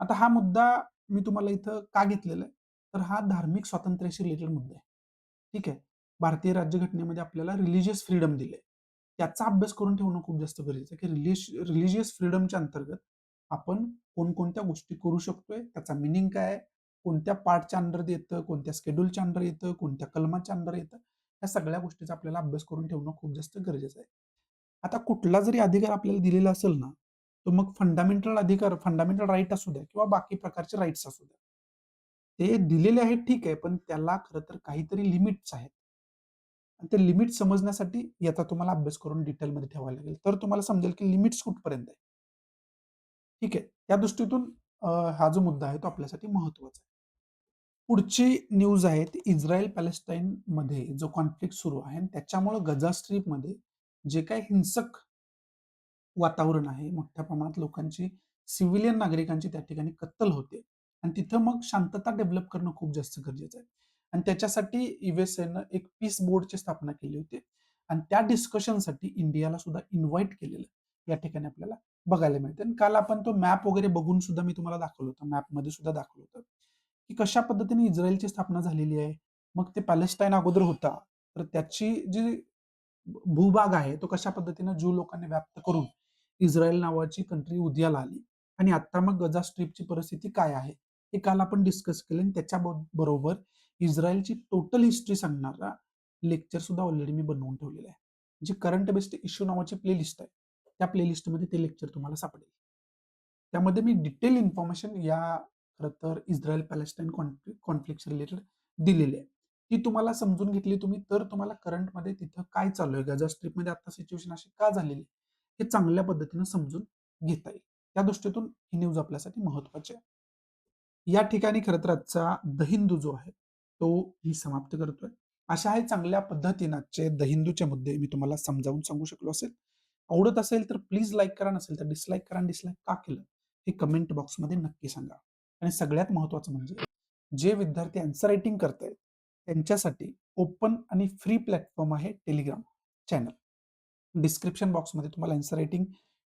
आता हा मुद्दा मी तुम्हाला इथं का घेतलेला आहे, तर हा धार्मिक स्वातंत्र्याशी रिलेटेड मुद्दा आहे. ठीक आहे. भारतीय राज्यघटनेमध्ये आपल्याला रिलिजियस फ्रीडम दिले. त्याचा अभ्यास करून ठेवणं खूप जास्त गरजेचं आहे, की रिलिजियस फ्रीडमच्या अंतर्गत आपण कोणकोणत्या गोष्टी करू शकतोय, त्याचा मिनिंग काय आहे, कोणत्या पार्टच्या अंडर येतं, कोणत्या शेड्यूलच्या अंडर येतं, कोणत्या कलमाच्या अंडर येतं, या सगळ्या गोष्टीचा आपल्याला अभ्यास करून ठेवणं खूप जास्त गरजेचं आहे. आता कुठला जरी अधिकार आपल्याला दिलेला असेल ना, तो मग फंडामेंटल अधिकार, फंडामेंटल राइट असू द्या किंवा बाकी प्रकारचे राइट्स असू द्या. ते दिलेले आहेत ठीक आहे, पण त्याला खरं तर काहीतरी लिमिट्स आहेत. आणि ते लिमिट समजण्यासाठी याचा तुम्हाला अभ्यास करून डिटेलमध्ये ठेवायला लागेल. तर तुम्हाला समजेल की लिमिट्स कुठपर्यंत आहे. ठीक आहे. त्या दृष्टीतून हा जो मुद्दा आहे तो आपल्यासाठी महत्त्वाचा आहे. पुढची न्यूज आहे ती इस्रायल पॅलेस्टाईनमध्ये जो कॉन्फ्लिक्ट सुरू आहे आणि त्याच्यामुळं गझा स्ट्रिपमध्ये जे काही हिंसक वातावरण आहे. मोठ्या प्रमाणात लोकांची, सिव्हिलियन नागरिकांची त्या ठिकाणी कत्तल होते आणि तिथं मग शांतता डेव्हलप करणं खूप जास्त गरजेचं आहे. आणि त्याच्यासाठी यू-एस-एनं एक पीस बोर्डची स्थापना केली होती आणि त्या डिस्कशनसाठी इंडियाला सुद्धा इन्व्हाईट केलेलं या ठिकाणी आपल्याला बघायला मिळतं. आणि काल आपण तो मॅप वगैरे बघून सुद्धा मी तुम्हाला दाखवलं होतं. मॅपमध्ये सुद्धा दाखवलं होतं, की कशा पद्धतीने इस्रायलची स्थापना झालेली आहे. मग ते पॅलेस्टाईन अगोदर होता, तर त्याची जी भूभाग आहे तो कशा पद्धतीनं ज्यू लोकांनी व्याप्त करून इस्रायल नावाची कंट्री उदयाला आली आणि आता मग गझा स्ट्रिपची परिस्थिती काय आहे हे काल आपण डिस्कस केले आणि त्याच्या बरोबर इस्रायलची टोटल हिस्ट्री सांगणारा लेक्चर सुद्धा ऑलरेडी मी बनवून ठेवलेला आहे. जी करंट बेस्ड इश्यू नावाची प्लेलिस्ट आहे, त्या प्लेलिस्टमध्ये ते लेक्चर तुम्हाला सापडेल. त्यामध्ये मी डिटेल इन्फॉर्मेशन या खरं तर इस्रायल पॅलेस्टाईन कॉन्फ्लिक्ट रिलेटेड दिलेली आहे. ती तुम्हाला समजून घेतली तुम्ही तर तुम्हाला करंटमध्ये तिथं काय चालू आहे, गझा स्ट्रिपमध्ये आता सिच्युएशन अशी का झालेली आहे, हे चांगल्या पद्धतीनं समजून घेता येईल. त्या दृष्टीतून ही न्यूज आपल्यासाठी महत्त्वाची आहे. या ठिकाणी खरं तर आजचा द हिंदू जो आहे, तो मी समाप्त करतोय. अशा हे चांगल्या पद्धतीनं आजचे द हिंदूचे मुद्दे मी तुम्हाला समजावून सांगू शकलो असेल. आवडत असेल तर प्लीज लाईक करा, नसेल तर डिसलाईक करा आणि डिसलाईक का केलं हे कमेंट बॉक्समध्ये नक्की सांगा. आणि सगळ्यात महत्त्वाचं म्हणजे जे विद्यार्थी आन्सर रायटिंग करतायत, त्यांच्यासाठी ओपन आणि फ्री प्लॅटफॉर्म आहे टेलिग्राम चॅनल. डिस्क्रिप्शन बॉक्समध्ये तुम्हाला आन्सर रायटिंग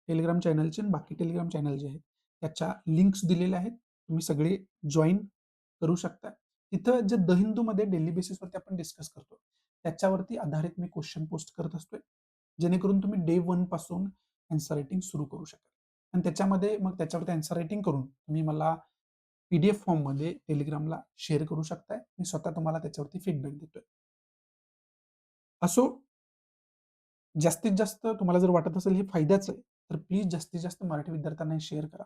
टेलिग्राम चॅनलचे आणि बाकी टेलिग्राम चॅनल जे आहेत, त्याच्या लिंक्स दिलेल्या आहेत. तुम्ही सगळे जॉइन करू शकता. तिथं जे द हिंदूमध्ये डेली बेसिसवरती आपण डिस्कस करतो, त्याच्यावरती आधारित मी क्वेश्चन पोस्ट करत असतोय. जेणेकरून तुम्ही डे 1 पासून आन्सर रायटिंग सुरू करू शकाल. आणि त्याच्यामध्ये मग त्याच्यावरती आन्सर रायटिंग करून तुम्ही मला पी-डी-एफ फॉर्ममध्ये Telegramला शेअर करू शकताय. मी स्वतः तुम्हाला त्याच्यावरती फीडबॅक देतोय. असो, जास्तीत जास्त तुम्हाला जर वाटत असेल हे फायद्याचं आहे, तर प्लीज जास्तीत जास्त मराठी विद्यार्थ्यांना हे शेअर करा.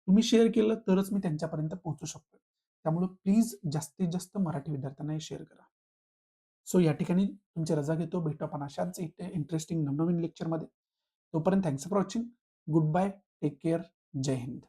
तुम्ही शेअर केलं तरच मी त्यांच्यापर्यंत पोहोचू शकतो. त्यामुळे प्लीज जास्तीत जास्त मराठी विद्यार्थ्यांना हे शेअर करा. सो या ठिकाणी तुमची रजा घेतो. भेटू आपण अशाच इंटरेस्टिंग नवनवीन लेक्चरमध्ये. तोपर्यंत thanks for watching. Goodbye. Take care. जय हिंद.